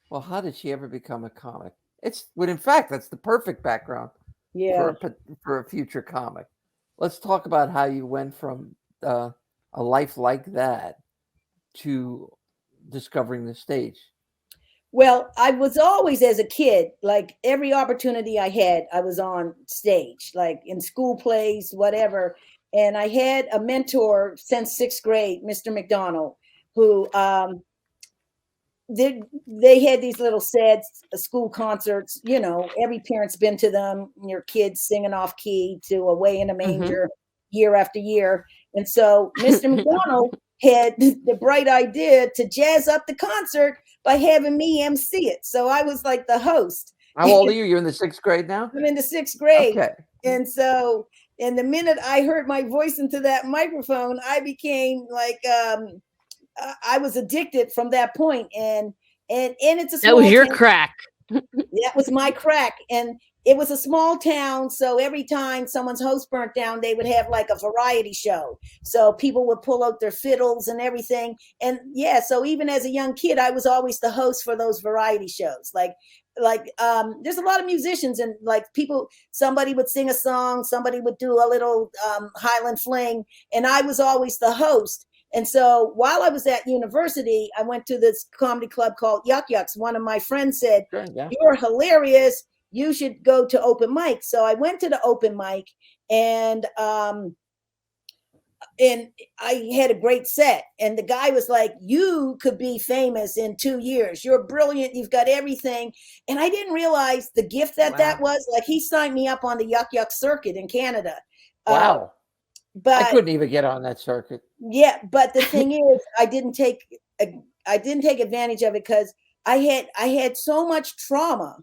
"Well, how did she ever become a comic?" But in fact, that's the perfect background Yeah. for a future comic. Let's talk about how you went from a life like that to discovering the stage. Well, I was always, as a kid, like every opportunity I had, I was on stage, like in school plays, whatever. And I had a mentor since sixth grade, Mr. McDonald, who they had these little sad school concerts. Every parent's been to them. Your kids singing off key to Away in a Manger year after year. And so Mr. McDonald had the bright idea to jazz up the concert by having me MC it. So I was like the host. How old are you? You're in the 6th grade now? I'm in the 6th grade. Okay. And so, and the minute I heard my voice into that microphone, I became like, I was addicted from that point. And it's a small That was your town. crack. That was my crack. And it was a small town. So every time someone's house burnt down, they would have like a variety show. So people would pull out their fiddles and everything. And yeah, so even as a young kid, I was always the host for those variety shows. Like there's a lot of musicians, and like somebody would sing a song, somebody would do a little Highland fling, and I was always the host. And so while I was at university, I went to this comedy club called Yuck Yucks. One of my friends said, Sure, yeah. "You're hilarious. You should go to open mic." So I went to the open mic, and I had a great set. And the guy was like, "You could be famous in 2 years. You're brilliant. You've got everything." And I didn't realize the gift that was. Like, he signed me up on the Yuck Yuck circuit in Canada. Wow. But I couldn't even get on that circuit. yeah, but the thing is, I didn't take advantage of it because I had so much trauma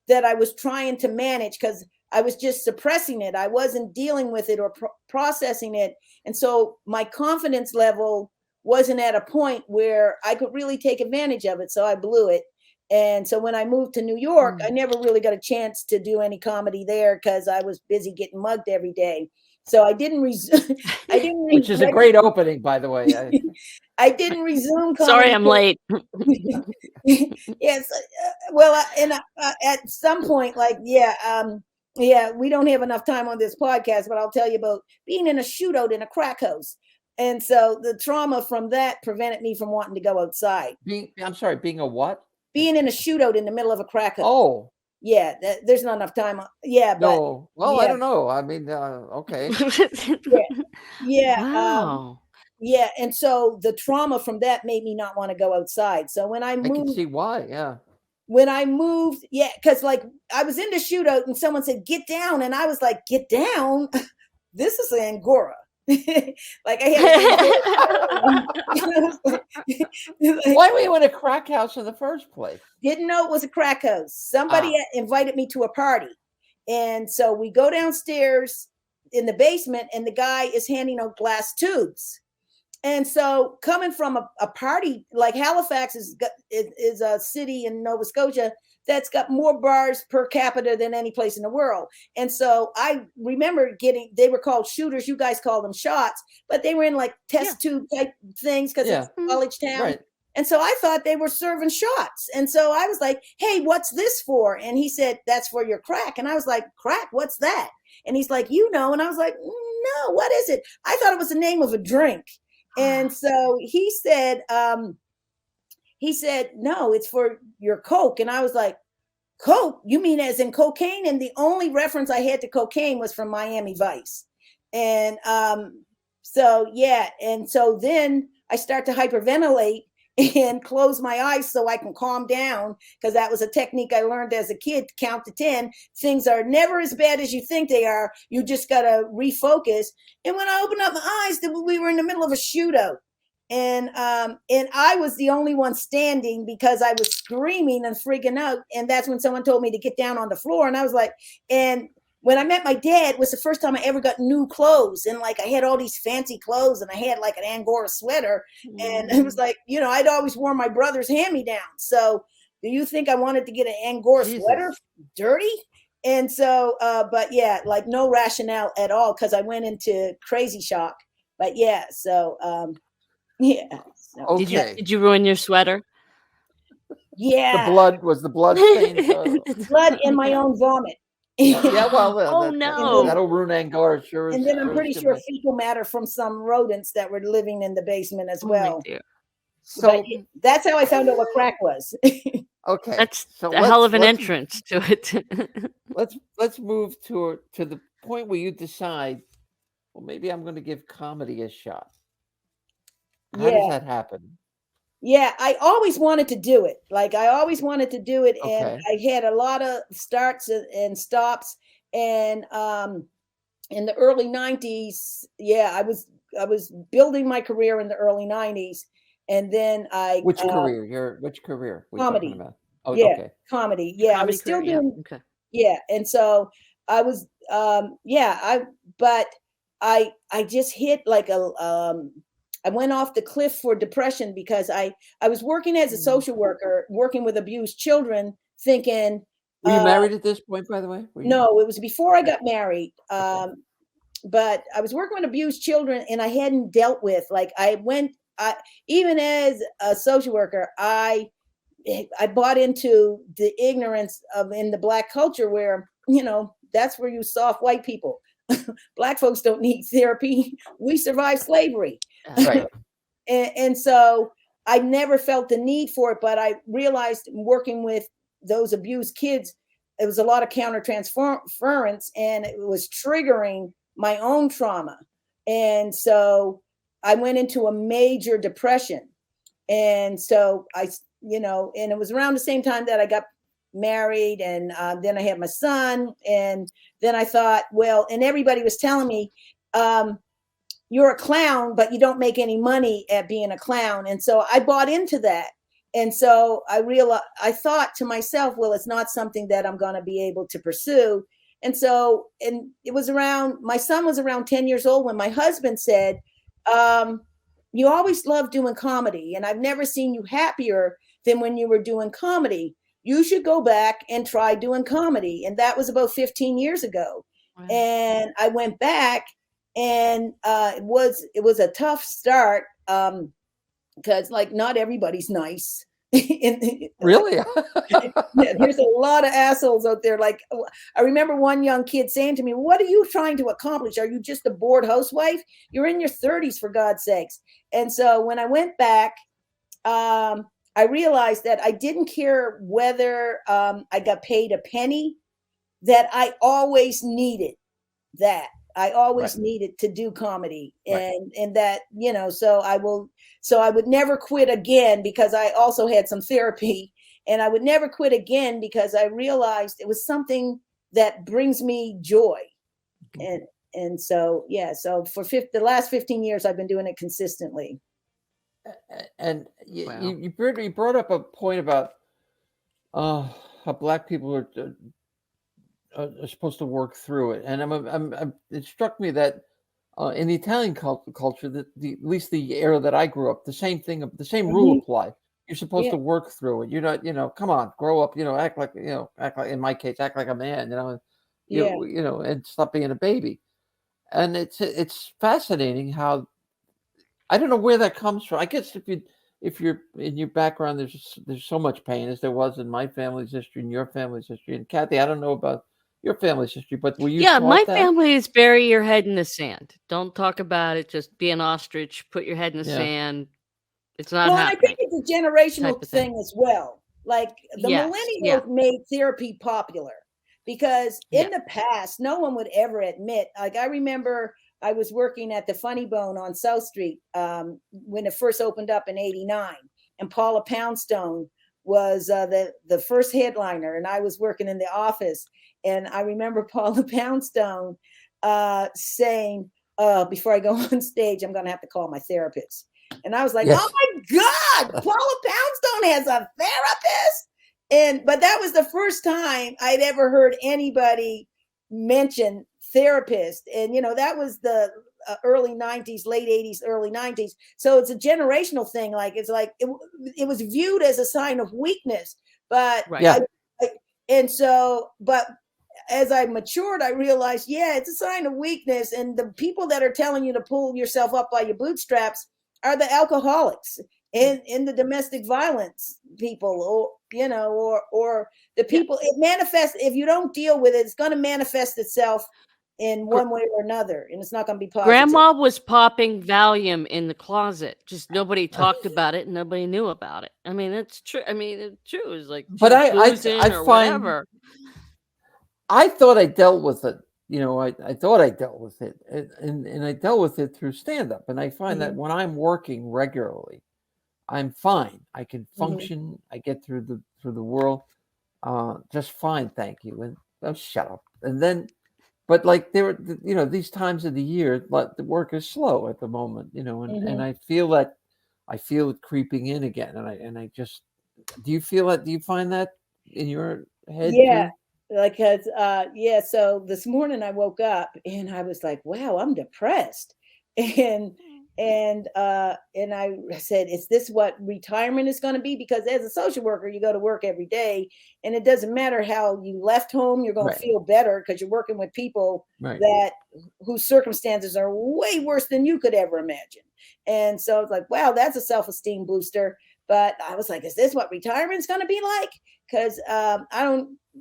that I was trying to manage, because I was just suppressing it. I wasn't dealing with it or processing it. And so my confidence level wasn't at a point where I could really take advantage of it. So I blew it. And so when I moved to New York, I never really got a chance to do any comedy there because I was busy getting mugged every day. So I didn't resume. Which is a great opening, by the way. I didn't resume comedy. Sorry, I'm late. Yes. Well, at some point, like, yeah, we don't have enough time on this podcast, but I'll tell you about being in a shootout in a crack house. And so the trauma from that prevented me from wanting to go outside. I'm sorry, being a what? Being in a shootout in the middle of a crack house. Oh. Yeah, there's not enough time. Yeah, but no. Well, I don't know. I mean, okay. Yeah. Wow. Yeah, and so the trauma from that made me not want to go outside. So when I I can moved, see why. Yeah. when I moved, yeah, because like I was in the shootout and someone said, "Get down," and I was like, "Get down? This is Angora." Like I had Why were you in a crack house in the first place? didn't know it was a crack house. Somebody invited me to a party, and so we go downstairs in the basement, and the guy is handing out glass tubes. And so coming from a party, like Halifax is a city in Nova Scotia that's got more bars per capita than any place in the world. And so I remember they were called shooters. You guys call them shots, but they were in like test tube type things because it's a college town. Right. And so I thought they were serving shots. And so I was like, "Hey, what's this for?" And he said, "That's for your crack." And I was like, "Crack? What's that?" And he's like, "You know." And I was like, "No, what is it?" I thought it was the name of a drink. And so he said, "No, it's for your Coke." And I was like, "Coke? You mean as in cocaine?" And the only reference I had to cocaine was from Miami Vice. And so, yeah. And so then I start to hyperventilate and close my eyes so I can calm down, because that was a technique I learned as a kid, to count to 10. Things are never as bad as you think they are. You just got to refocus. And when I opened up my eyes, we were in the middle of a shootout. And I was the only one standing because I was screaming and freaking out. And that's when someone told me to get down on the floor. And I was like, and when I met my dad, it was the first time I ever got new clothes. And like, I had all these fancy clothes and I had like an Angora sweater. And it was like, I'd always worn my brother's hand-me-down. So do you think I wanted to get an Angora sweater dirty? And so, but yeah, like no rationale at all, because I went into crazy shock. But yeah, so yeah. So. Okay. Did you ruin your sweater? Yeah. The blood stain? Blood in my own vomit. Yeah, well, no. That'll ruin Angora, sure. And then I'm pretty sure fecal matter from some rodents that were living in the basement as well. So but that's how I found out what crack was. Okay, that's a hell of an entrance to it. let's move to the point where you decide, well, maybe I'm going to give comedy a shot. How does that happen? Yeah, I always wanted to do it. Like I always wanted to do it, Okay. and I had a lot of starts and stops. And in the early 90s, I was building my career in the early 90s, and then Which career? Which career? Comedy. About? Oh, yeah, okay. Comedy. Yeah, I was still doing. Yeah. Okay. Yeah, and so I was. But I just hit like I went off the cliff for depression because I was working as a social worker, working with abused children, thinking. Were you married at this point, by the way? No, it was before I got married. But I was working with abused children, and I hadn't dealt with, like, even as a social worker, I bought into the ignorance in the Black culture where, that's where you soft white people. Black folks don't need therapy. We survived slavery. Right. and so I never felt the need for it, but I realized working with those abused kids, it was a lot of countertransference, and it was triggering my own trauma. And so I went into a major depression. And so and it was around the same time that I got married, and then I had my son, and then I thought, well, and everybody was telling me, you're a clown, but you don't make any money at being a clown. And so I bought into that. And so I thought to myself, well, it's not something that I'm going to be able to pursue. And so, and my son was around 10 years old when my husband said, you always loved doing comedy, and I've never seen you happier than when you were doing comedy. You should go back and try doing comedy. And that was about 15 years ago. Wow. And I went back, And it was a tough start, because like not everybody's nice. Really? Yeah, there's a lot of assholes out there. Like, I remember one young kid saying to me, "What are you trying to accomplish? Are you just a bored housewife? You're in your 30s, for God's sakes." And so when I went back, I realized that I didn't care whether I got paid a penny, that I always needed that. I always needed to do comedy, and that, so I would never quit again, because I also had some therapy, and I would never quit again because I realized it was something that brings me joy. And so, so for the last 15 years, I've been doing it consistently. And Wow. you brought up a point about how Black people are supposed to work through it, and it struck me that in the Italian culture, that at least the era that I grew up, the same thing, the same rule applied. You're supposed to work through it. You're not, come on, grow up, act like, in my case, act like a man, and stop being a baby. And it's fascinating how, I don't know where that comes from. I guess if you're in your background, there's so much pain, as there was in my family's history and your family's history. And Kathy, I don't know about your family's history, but were you Yeah, my taught that? family is bury your head in the sand. Don't talk about it. Just be an ostrich. Put your head in the Yeah. sand. It's not Well, and I happening. think it's a generational type of thing. thing as well. Like the Yes, yeah. millennials made therapy popular, because in the past, no one would ever admit. Like, I remember I was working at the Funny Bone on South Street when it first opened up in '89, and Paula Poundstone was the first headliner, and I was working in the office. And I remember Paula Poundstone saying, before I go on stage, I'm going to have to call my therapist. And I was like, oh my God, Paula Poundstone has a therapist. But that was the first time I'd ever heard anybody mention therapist. And, that was the early 90s, late 80s, early 90s. So it's a generational thing. Like, it's like, it was viewed as a sign of weakness. But, but as I matured, I realized, it's a sign of weakness. And the people that are telling you to pull yourself up by your bootstraps are the alcoholics and the domestic violence people, or the people. It manifests. If you don't deal with it, it's going to manifest itself in one way or another, and it's not going to be positive. Grandma was popping Valium in the closet. Just nobody talked about it. And nobody knew about it. I mean, it's true. I mean, it's true. It's like, but I or find whatever. I thought I dealt with it. I thought I dealt with it, and I dealt with it through stand-up. And I find that when I'm working regularly, I'm fine. I can function. I get through the world just fine, thank you. And shut up. And then, but like there were, these times of the year, like the work is slow at the moment, and I feel it creeping in again. And I just, do you feel that? Do you find that in your head too? Like, so this morning I woke up and I was like, wow, I'm depressed. And I said, is this what retirement is going to be? Because as a social worker, you go to work every day, and it doesn't matter how you left home, you're going to feel better because you're working with people whose circumstances are way worse than you could ever imagine. And so it's like, wow, that's a self-esteem booster. But I was like, is this what retirement's going to be like? Because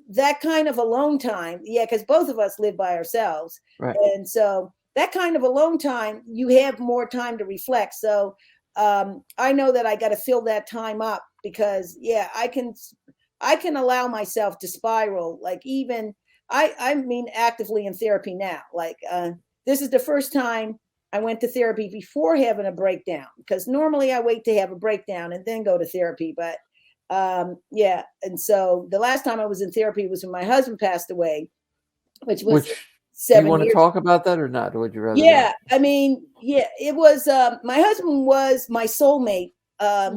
that kind of alone time. Yeah, because both of us live by ourselves. Right. And so that kind of alone time, you have more time to reflect. So I know that I got to fill that time up, because I can allow myself to spiral. Like, even I mean, actively in therapy now. Like, this is the first time I went to therapy before having a breakdown, because normally I wait to have a breakdown and then go to therapy. But and so the last time I was in therapy was when my husband passed away, which was 7 years. You want to talk about that or not? Or would you rather? I mean, it was. My husband was my soulmate.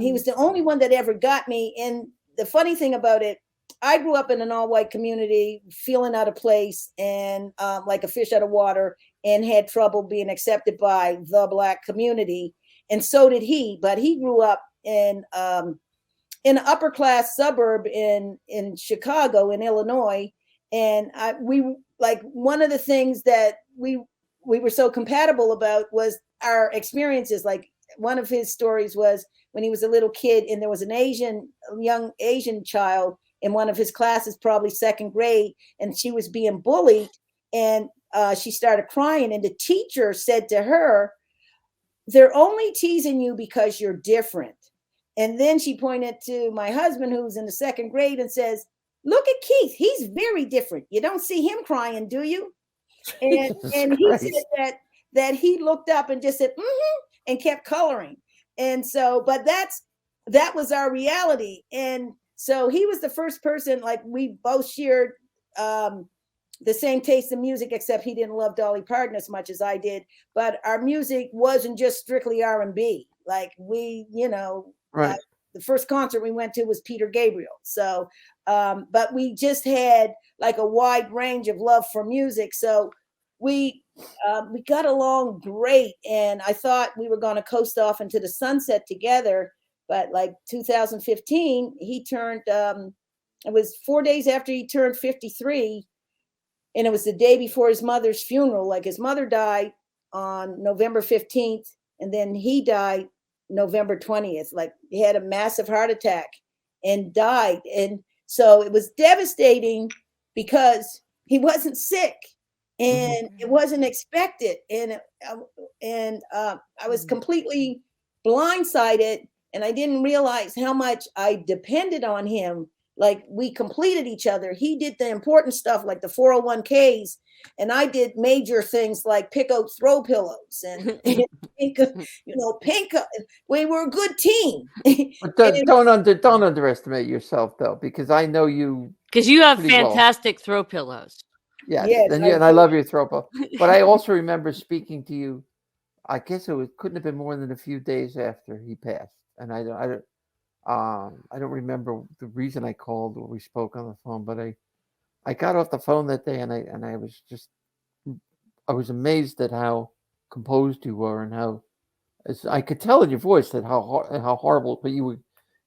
He was the only one that ever got me. And the funny thing about it, I grew up in an all-white community, feeling out of place and like a fish out of water, and had trouble being accepted by the Black community. And so did he. But he grew up in an upper-class suburb in Chicago, in Illinois. And we, like, one of the things that we we were so compatible about was our experiences. Like one of his stories was when he was a little kid and there was a young Asian child in one of his classes, probably second grade, and she was being bullied, and she started crying, and the teacher said to her, "They're only teasing you because you're different." And then she pointed to my husband, who's in the second grade, and says, "Look at Keith. He's very different. You don't see him crying, do you?" And he said that he looked up and just said, "Mm-hmm," and kept coloring. And so, but that was our reality. And so he was the first person, like we both shared the same taste in music, except he didn't love Dolly Parton as much as I did. But our music wasn't just strictly R&B. Like we, Right. the first concert we went to was Peter Gabriel. So, but we just had like a wide range of love for music. So we got along great. And I thought we were going to coast off into the sunset together. But like 2015, he turned, it was 4 days after he turned 53. And it was the day before his mother's funeral. Like his mother died on November 15th, and then he died November 20th. Like he had a massive heart attack and died. And so it was devastating because he wasn't sick and it wasn't expected. And I was completely blindsided, and I didn't realize how much I depended on him. Like we completed each other. He did the important stuff like the 401ks, and I did major things like pick out throw pillows and pink. We were a good team. But don't underestimate yourself though, because I know you. Because you have pretty well. fantastic throw pillows. Yes, Yes, and I love your throw pillow. But I also remember speaking to you. I guess couldn't have been more than a few days after he passed, and I don't remember the reason I called or we spoke on the phone, but I got off the phone that day and I was amazed at how composed you were and how I could tell in your voice that how horrible, but you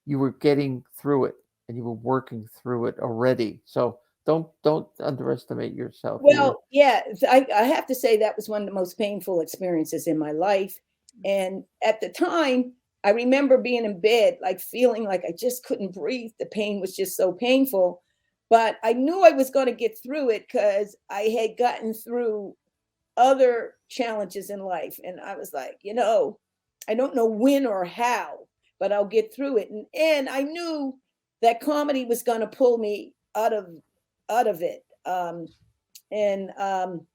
were getting through it and you were working through it already. So don't underestimate yourself. Well, yeah, I have to say that was one of the most painful experiences in my life. And at the time, I remember being in bed, like feeling like I just couldn't breathe. The pain was just so painful. But I knew I was going to get through it because I had gotten through other challenges in life. And I was like, I don't know when or how, but I'll get through it. And I knew that comedy was going to pull me out of it.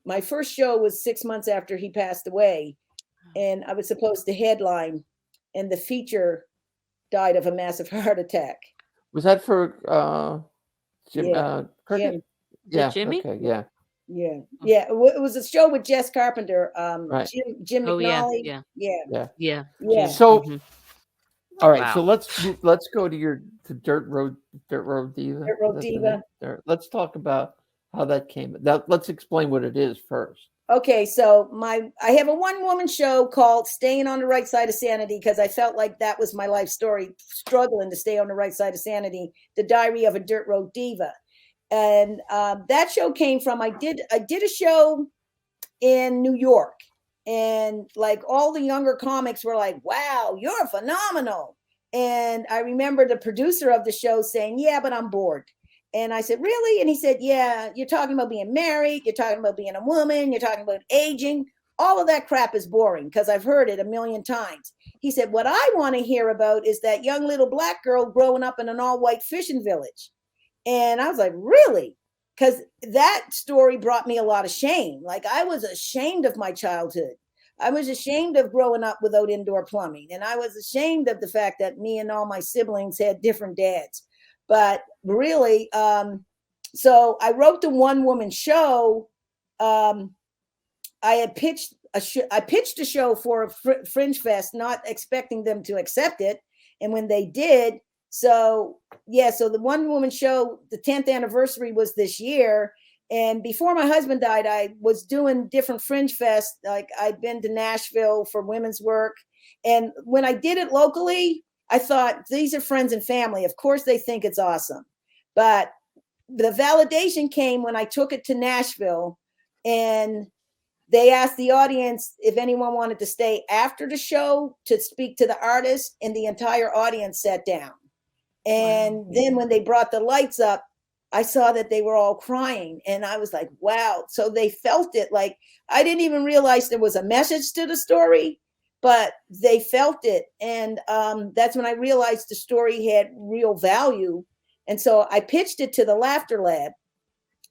My first show was 6 months after he passed away. And I was supposed to headline, and the feature died of a massive heart attack. Was that for Jim? Yeah. Cricket? Yeah. Jimmy? Okay, yeah. Yeah. It was a show with Jess Carpenter, Right. Jim Oh, McNally. Yeah. So, Mhm. all right. Wow. So let's go to Dirt Road Diva. Dirt Road Diva. Let's talk about how that came. Now, let's explain what it is first. Okay, so I have a one-woman show called Staying on the Right Side of Sanity because I felt like that was my life story, struggling to stay on the right side of sanity, the diary of a Dirt Road Diva. And that show came from, I did a show in New York, and like all the younger comics were like, "Wow, you're phenomenal." And I remember the producer of the show saying, "Yeah, but I'm bored." And I said, "Really?" And he said, "Yeah, you're talking about being married. You're talking about being a woman. You're talking about aging. All of that crap is boring because I've heard it a million times." He said, "What I want to hear about is that young little black girl growing up in an all-white fishing village." And I was like, "Really?" Because that story brought me a lot of shame. Like I was ashamed of my childhood. I was ashamed of growing up without indoor plumbing. And I was ashamed of the fact that me and all my siblings had different dads. But really, so I wrote the one-woman show. I had pitched a show for a Fringe Fest, not expecting them to accept it. And when they did, so the one-woman show, the 10th anniversary was this year. And before my husband died, I was doing different Fringe Fest. Like I'd been to Nashville for women's work. And when I did it locally, I thought, these are friends and family. Of course, they think it's awesome. But the validation came when I took it to Nashville, and they asked the audience if anyone wanted to stay after the show to speak to the artist, and the entire audience sat down. And then when they brought the lights up, I saw that they were all crying, and I was like, wow. So they felt it. Like, I didn't even realize there was a message to the story, but they felt it. And that's when I realized the story had real value. And so I pitched it to the Laughter Lab.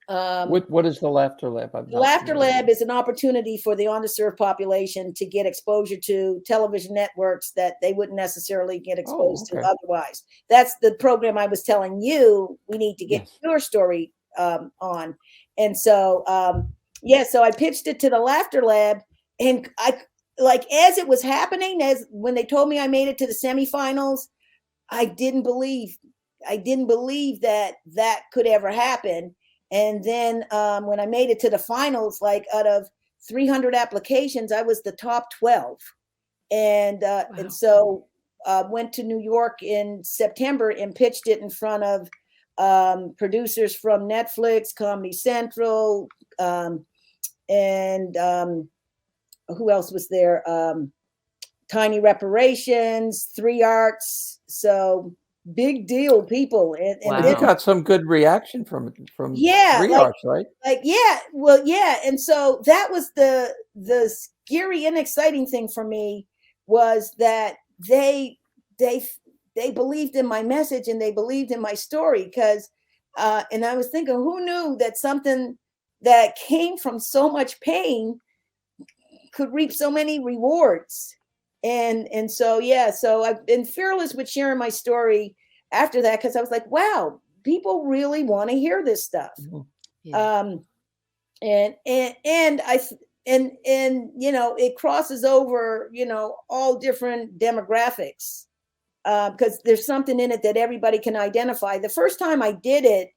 What is the Laughter Lab? The Laughter Lab is an opportunity for the underserved population to get exposure to television networks that they wouldn't necessarily get exposed to otherwise. That's the program I was telling you we need to get your story on. And so, so I pitched it to the Laughter Lab, and I, like, as it was happening, as when they told me I made it to the semifinals, I didn't believe that that could ever happen. And then when I made it to the finals, like out of 300 applications, I was the top 12. And so went to New York in September and pitched it in front of producers from Netflix, Comedy Central, and who else was there? Tiny Reparations, 3 Arts. So big deal people. And you got some good reaction from 3 Arts, right? And so that was the scary and exciting thing for me, was that they believed in my message and they believed in my story, because and I was thinking, who knew that something that came from so much pain could reap so many rewards. And so so I've been fearless with sharing my story after that, because I was like, wow, people really want to hear this stuff. And it crosses over, all different demographics, because there's something in it that everybody can identify. The first time I did it,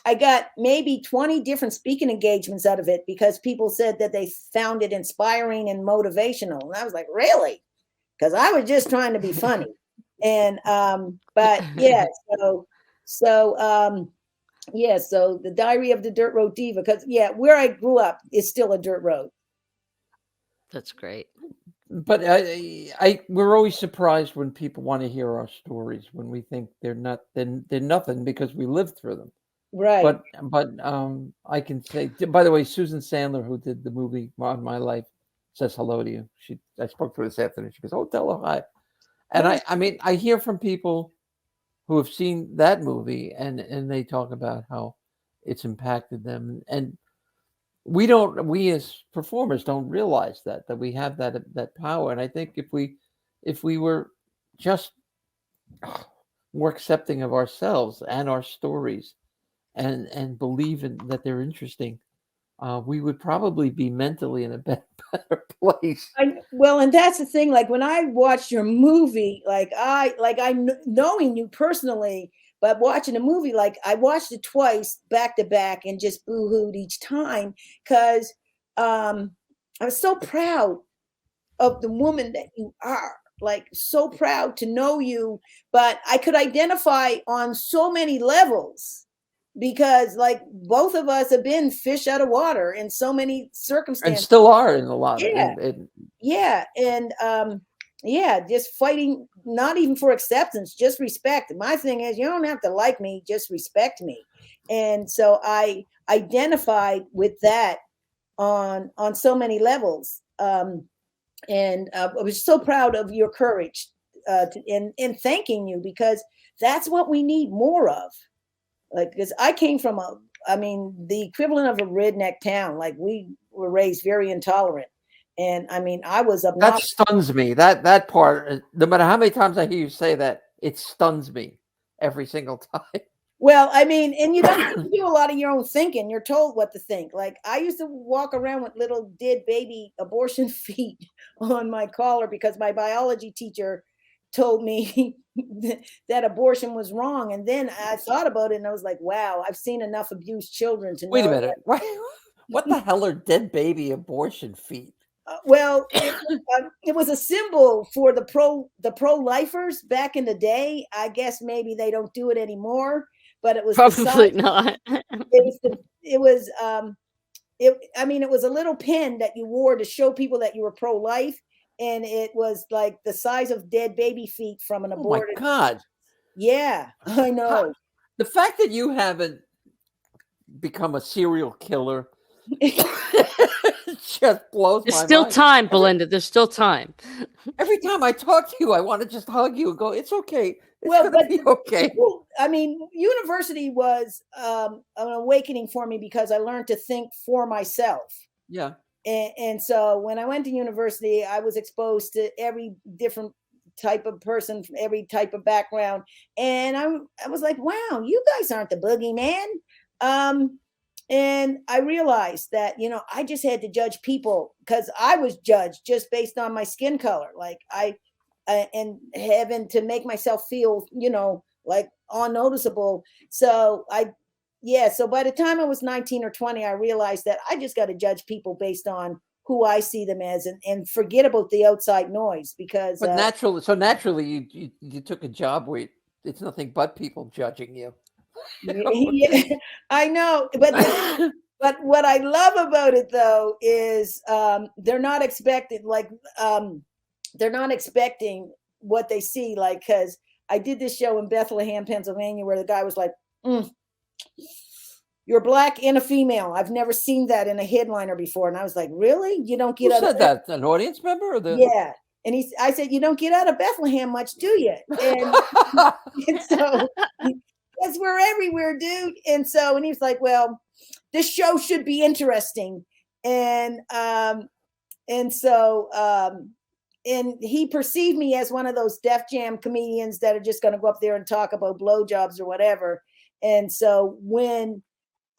I got maybe 20 different speaking engagements out of it, because people said that they found it inspiring and motivational. And I was like, really? Because I was just trying to be funny. And but so the Diary of the Dirt Road Diva, because where I grew up is still a dirt road. That's great. But we're always surprised when people want to hear our stories, when we think they're nothing because we lived through them. Right. But I can say, by the way, Susan Sandler, who did the movie On My Life, says hello to you. I spoke to her this afternoon. She goes, "Oh, tell her hi." And I mean, I hear from people who have seen that movie, and they talk about how it's impacted them. And we as performers don't realize that we have that power. And I think if we were just more accepting of ourselves and our stories, and believe that they're interesting, we would probably be mentally in a better place. And that's the thing. Like, when I watched your movie, knowing you personally, but watching a movie, like, I watched it twice back to back and just boo-hooed each time, because I was so proud of the woman that you are. Like, so proud to know you, but I could identify on so many levels, because, like, both of us have been fish out of water in so many circumstances, and still are in a lot. Just fighting, not even for acceptance, just respect. My thing is, you don't have to like me, just respect me. And so I identified with that on so many levels. And I was so proud of your courage in thanking you, because that's what we need more of. Like, because I came from the equivalent of a redneck town. Like, we were raised very intolerant. And I mean, I was obnoxious. That stuns me. That part, no matter how many times I hear you say that, it stuns me every single time. Well, I mean, and you don't do a lot of your own thinking. You're told what to think. Like, I used to walk around with little dead baby abortion feet on my collar, because my biology teacher told me that abortion was wrong. And then I thought about it, and I was like, wow, I've seen enough abused children to know. Wait a minute. What the hell are dead baby abortion feet? It was a symbol for the pro-lifers back in the day. I guess maybe they don't do it anymore, but it was probably not. It was it was a little pin that you wore to show people that you were pro-life, and it was like the size of dead baby feet from an Oh my aborted. God. Yeah, I know. The fact that you haven't become a serial killer just blows There's my still mind. time, Belynda. There's still time. Every time I talk to you, I want to just hug you and go, it's okay. It's Well, going but to be okay. university was an awakening for me because I learned to think for myself. Yeah. And so when I went to university, I was exposed to every different type of person from every type of background. And I was like, wow, you guys aren't the boogeyman. And I realized that, I just had to judge people because I was judged just based on my skin color. Like and having to make myself feel, like unnoticeable. So so by the time I was 19 or 20, I realized that I just got to judge people based on who I see them as and forget about the outside noise because But naturally you took a job where it's nothing but people judging you. yeah, I know, but what I love about it though is they're not expecting what they see, like, because I did this show in Bethlehem, Pennsylvania, where the guy was like, you're black and a female. I've never seen that in a headliner before. And I was like, really? You don't get Who out said of that? An audience member or the Yeah. And I said, you don't get out of Bethlehem much, do you? And so because we're everywhere, dude. And he was like, well, this show should be interesting. And he perceived me as one of those Def Jam comedians that are just going to go up there and talk about blowjobs or whatever. And so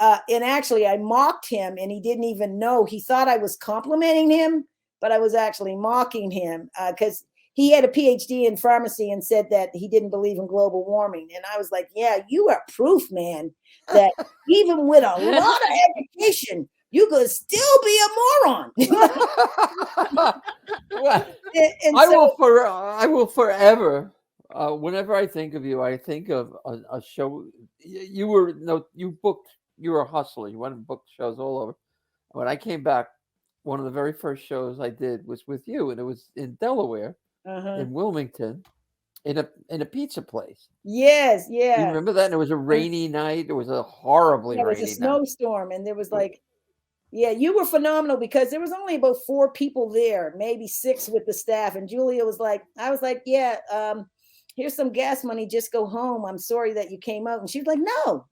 and actually I mocked him and he didn't even know. He thought I was complimenting him, but I was actually mocking him because he had a PhD in pharmacy and said that he didn't believe in global warming. And I was like, yeah, you are proof, man, that even with a lot of education, you could still be a moron. Well, I will forever. Whenever I think of you, I think of a show. You were a hustler. You went and booked shows all over. When I came back, one of the very first shows I did was with you, and it was in Delaware, in Wilmington, in a pizza place. Yes, yeah. You remember that? And it was a rainy night. It was a horribly rainy night. It was a snowstorm, and there was you were phenomenal because there was only about 4 people there, maybe 6 with the staff. And Julia was like, I was like, yeah, here's some gas money. Just go home. I'm sorry that you came out. And she was like, no,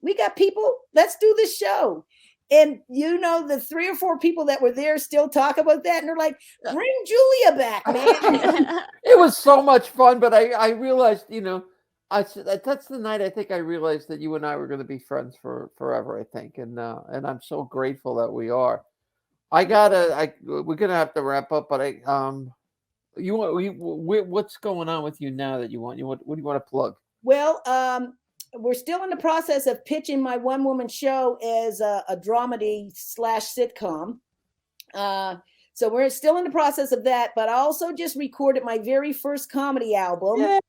we got people. Let's do this show. And the 3 or 4 people that were there still talk about that. And they're like, bring Julia back, man. It was so much fun. But I realized, that's the night I think I realized that you and I were going to be friends for forever, I think. And I'm so grateful that we are. We're going to have to wrap up, but what's going on with you now that what do you want to plug? Well, we're still in the process of pitching my one-woman show as a dramedy /sitcom. So we're still in the process of that, but I also just recorded my very first comedy album.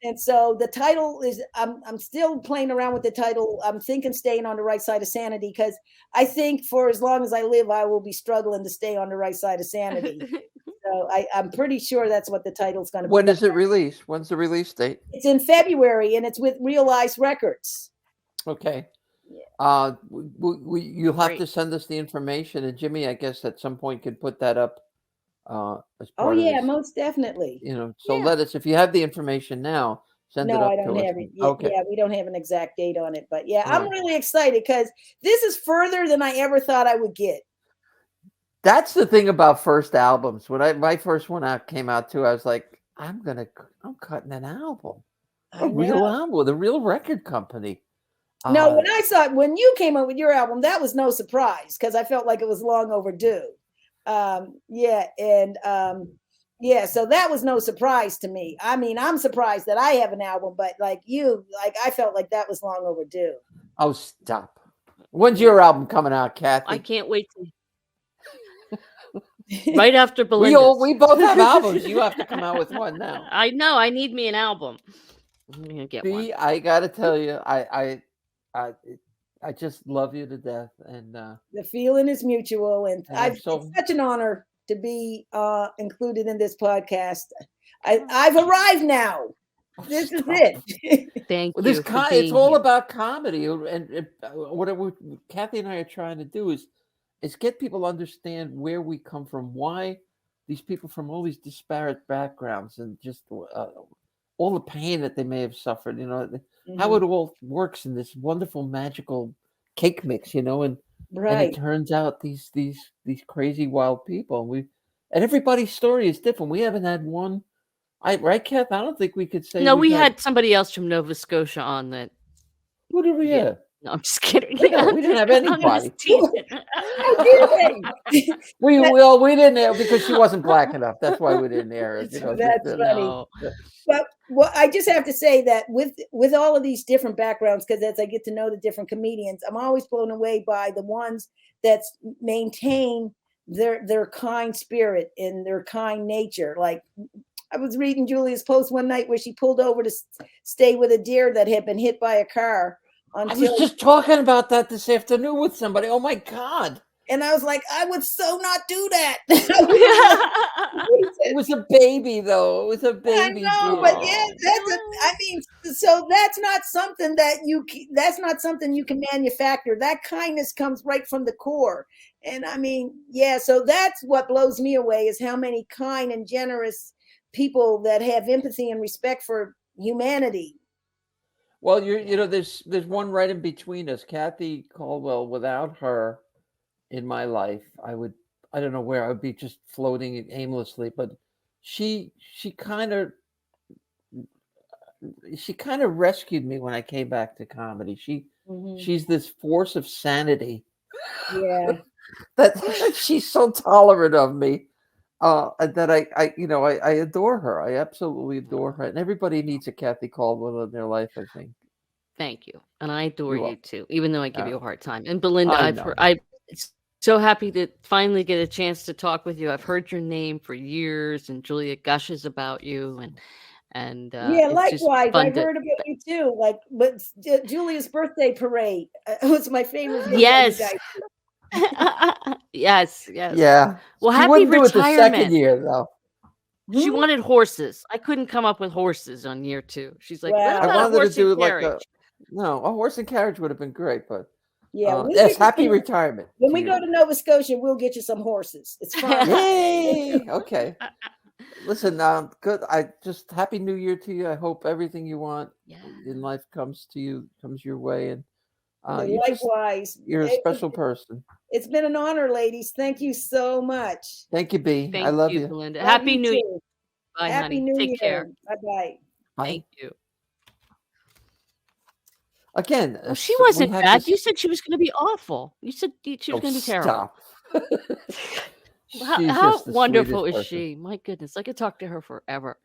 And so the title is, I'm still playing around with the title. I'm thinking staying on the right side of sanity because I think for as long as I live, I will be struggling to stay on the right side of sanity. So I'm pretty sure that's what the title's going to be. When is it released? When's the release date? It's in February and it's with Realize Records. Okay. You'll have to send us the information, and Jimmy, I guess at some point could put that up. As part of this, most definitely. Let us, if you have the information now, send it up. No, I don't have it. Okay. Yeah, we don't have an exact date on it, but I'm really excited because this is further than I ever thought I would get. That's the thing about first albums. When my first one came out too, I was like, I'm cutting an album, real album with a real record company. No, when you came up with your album, that was no surprise because I felt like it was long overdue. So that was no surprise to me. I mean, I'm surprised that I have an album, but I felt like that was long overdue. Oh, stop. When's your album coming out, Kathy? I can't wait right after Belynda's. We both have albums. You have to come out with one now. I know. I need me an album. I'm gonna get one. I gotta tell you, I just love you to death, and The feeling is mutual, and I'm it's so such an honor to be included in this podcast. I've arrived now. This is stop. it. Thank Well, you for it's being all here. about comedy, and what Kathy and I are trying to do is get people to understand where we come from, why these people from all these disparate backgrounds, and just all the pain that they may have suffered. How Mhm. it all works in this wonderful magical cake mix, and it Right. turns out these crazy wild people. And everybody's story is different. We haven't had one. Right, Kath? I don't think we could say No, we've we had. had somebody else from Nova Scotia on that. Who did we Yeah. have? No, I'm just kidding. No, we didn't have I'm anybody. just teasing. How dare they? We didn't air because she wasn't black enough. That's why we didn't air it. That's funny. No. But I just have to say that with all of these different backgrounds, because as I get to know the different comedians, I'm always blown away by the ones that maintain their kind spirit and their kind nature. Like I was reading Julia's post one night where she pulled over to stay with a deer that had been hit by a car. I was just talking about that this afternoon with somebody. Oh my God. And I was like, I would so not do that. It was a baby, though. It was a baby. I know, but yeah, so that's not something that you can manufacture. That kindness comes right from the core. And I mean, yeah, so that's what blows me away is how many kind and generous people that have empathy and respect for humanity. Well, there's one right in between us. Kathy Caldwell, without her in my life, I don't know where I would be, just floating aimlessly, but she kind of rescued me when I came back to comedy. She's this force of sanity. Yeah. that she's so tolerant of me. That I adore her. I absolutely adore her, and everybody needs a Kathy Caldwell in their life, I think. Thank you, and I adore You're you too, even though I give you a welcome. hard time. And Belynda, I'm so happy to finally get a chance to talk with you. I've heard your name for years, and Julia gushes about you, and yeah, it's just likewise. fun I've heard about you too. Like, but Julia's birthday parade was my favorite video. Yes. You guys yes. Yeah. Well, she happy wouldn't do it the retirement. second year, though. She wanted horses. I couldn't come up with horses on year 2. She's like, Wow. what I about a wanted horse to do and it carriage? a horse and carriage would have been great, but yeah. yes, happy retirement. When we go to Nova Scotia, we'll get you some horses. It's fine. Yay! Okay. Listen, good. Happy New Year to you. I hope everything you want in life comes your way, and likewise. You're a special person. It's been an honor, ladies. Thank you so much. Thank you, B. Thank I love you. Belynda. Love Happy you New too. Year. Bye, Happy honey. New Take Year. care. Bye-bye. Thank you. Again, well, she wasn't bad. You said she was going to be awful. You said she was going to be terrible. Stop. How wonderful is she? My goodness, I could talk to her forever.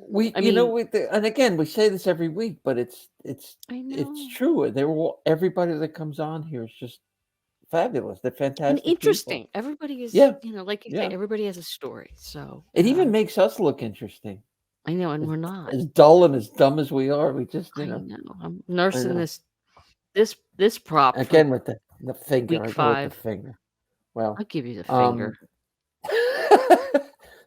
And again, we say this every week, but it's true. Everybody that comes on here is just fabulous. They're fantastic and interesting. People. Everybody is, like you say, everybody has a story. So it even makes us look interesting. I know, and we're not as dull and as dumb as we are. We just, I know. I'm nursing this prop again with the finger. Week 5. With the finger. Well, I'll give you the finger.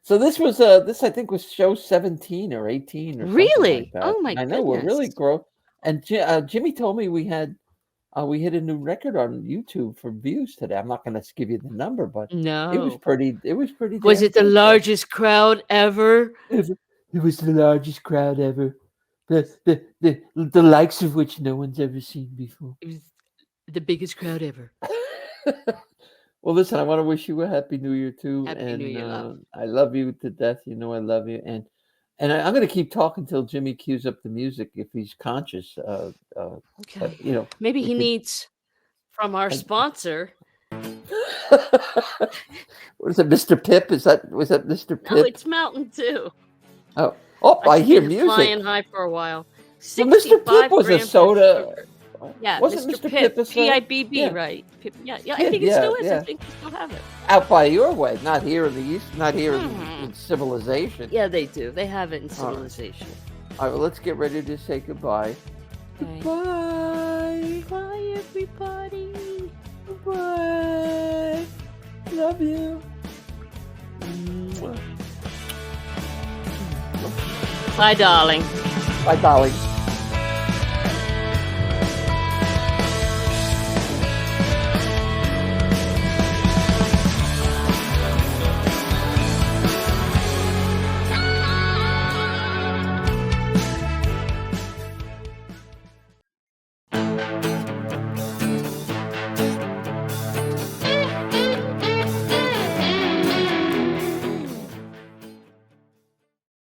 So this was this I think was show 17 or 18 or really? Like that. Oh my goodness! I know we're really growing. And Jimmy told me we hit a new record on YouTube for views today. I'm not going to give you the number, but no, it was pretty. Was it the largest crowd ever? It was the largest crowd ever. The likes of which no one's ever seen before. It was the biggest crowd ever. Well, listen, I want to wish you a happy New Year too. Happy New Year, love. I love you to death. You know I love you, and I'm going to keep talking till Jimmy cues up the music if he's conscious. Okay. Maybe he needs from our sponsor. What is it, Mr. Pip? Was that Mr. Pip? No, it's Mountain Dew. Oh, I hear music. Flying high for a while. Well, Mr. Pip was a soda. Yeah, wasn't Mr. Pip, PIBB, right? Pip, yeah, I think it still is. Yeah. I think they still have it. Out by your way, not here in the East, not here in civilization. Yeah, they do. They have it in civilization. All right, well, let's get ready to say goodbye. Okay. Goodbye. Bye. everybody. Bye. Love you. Bye, darling. Bye, darling.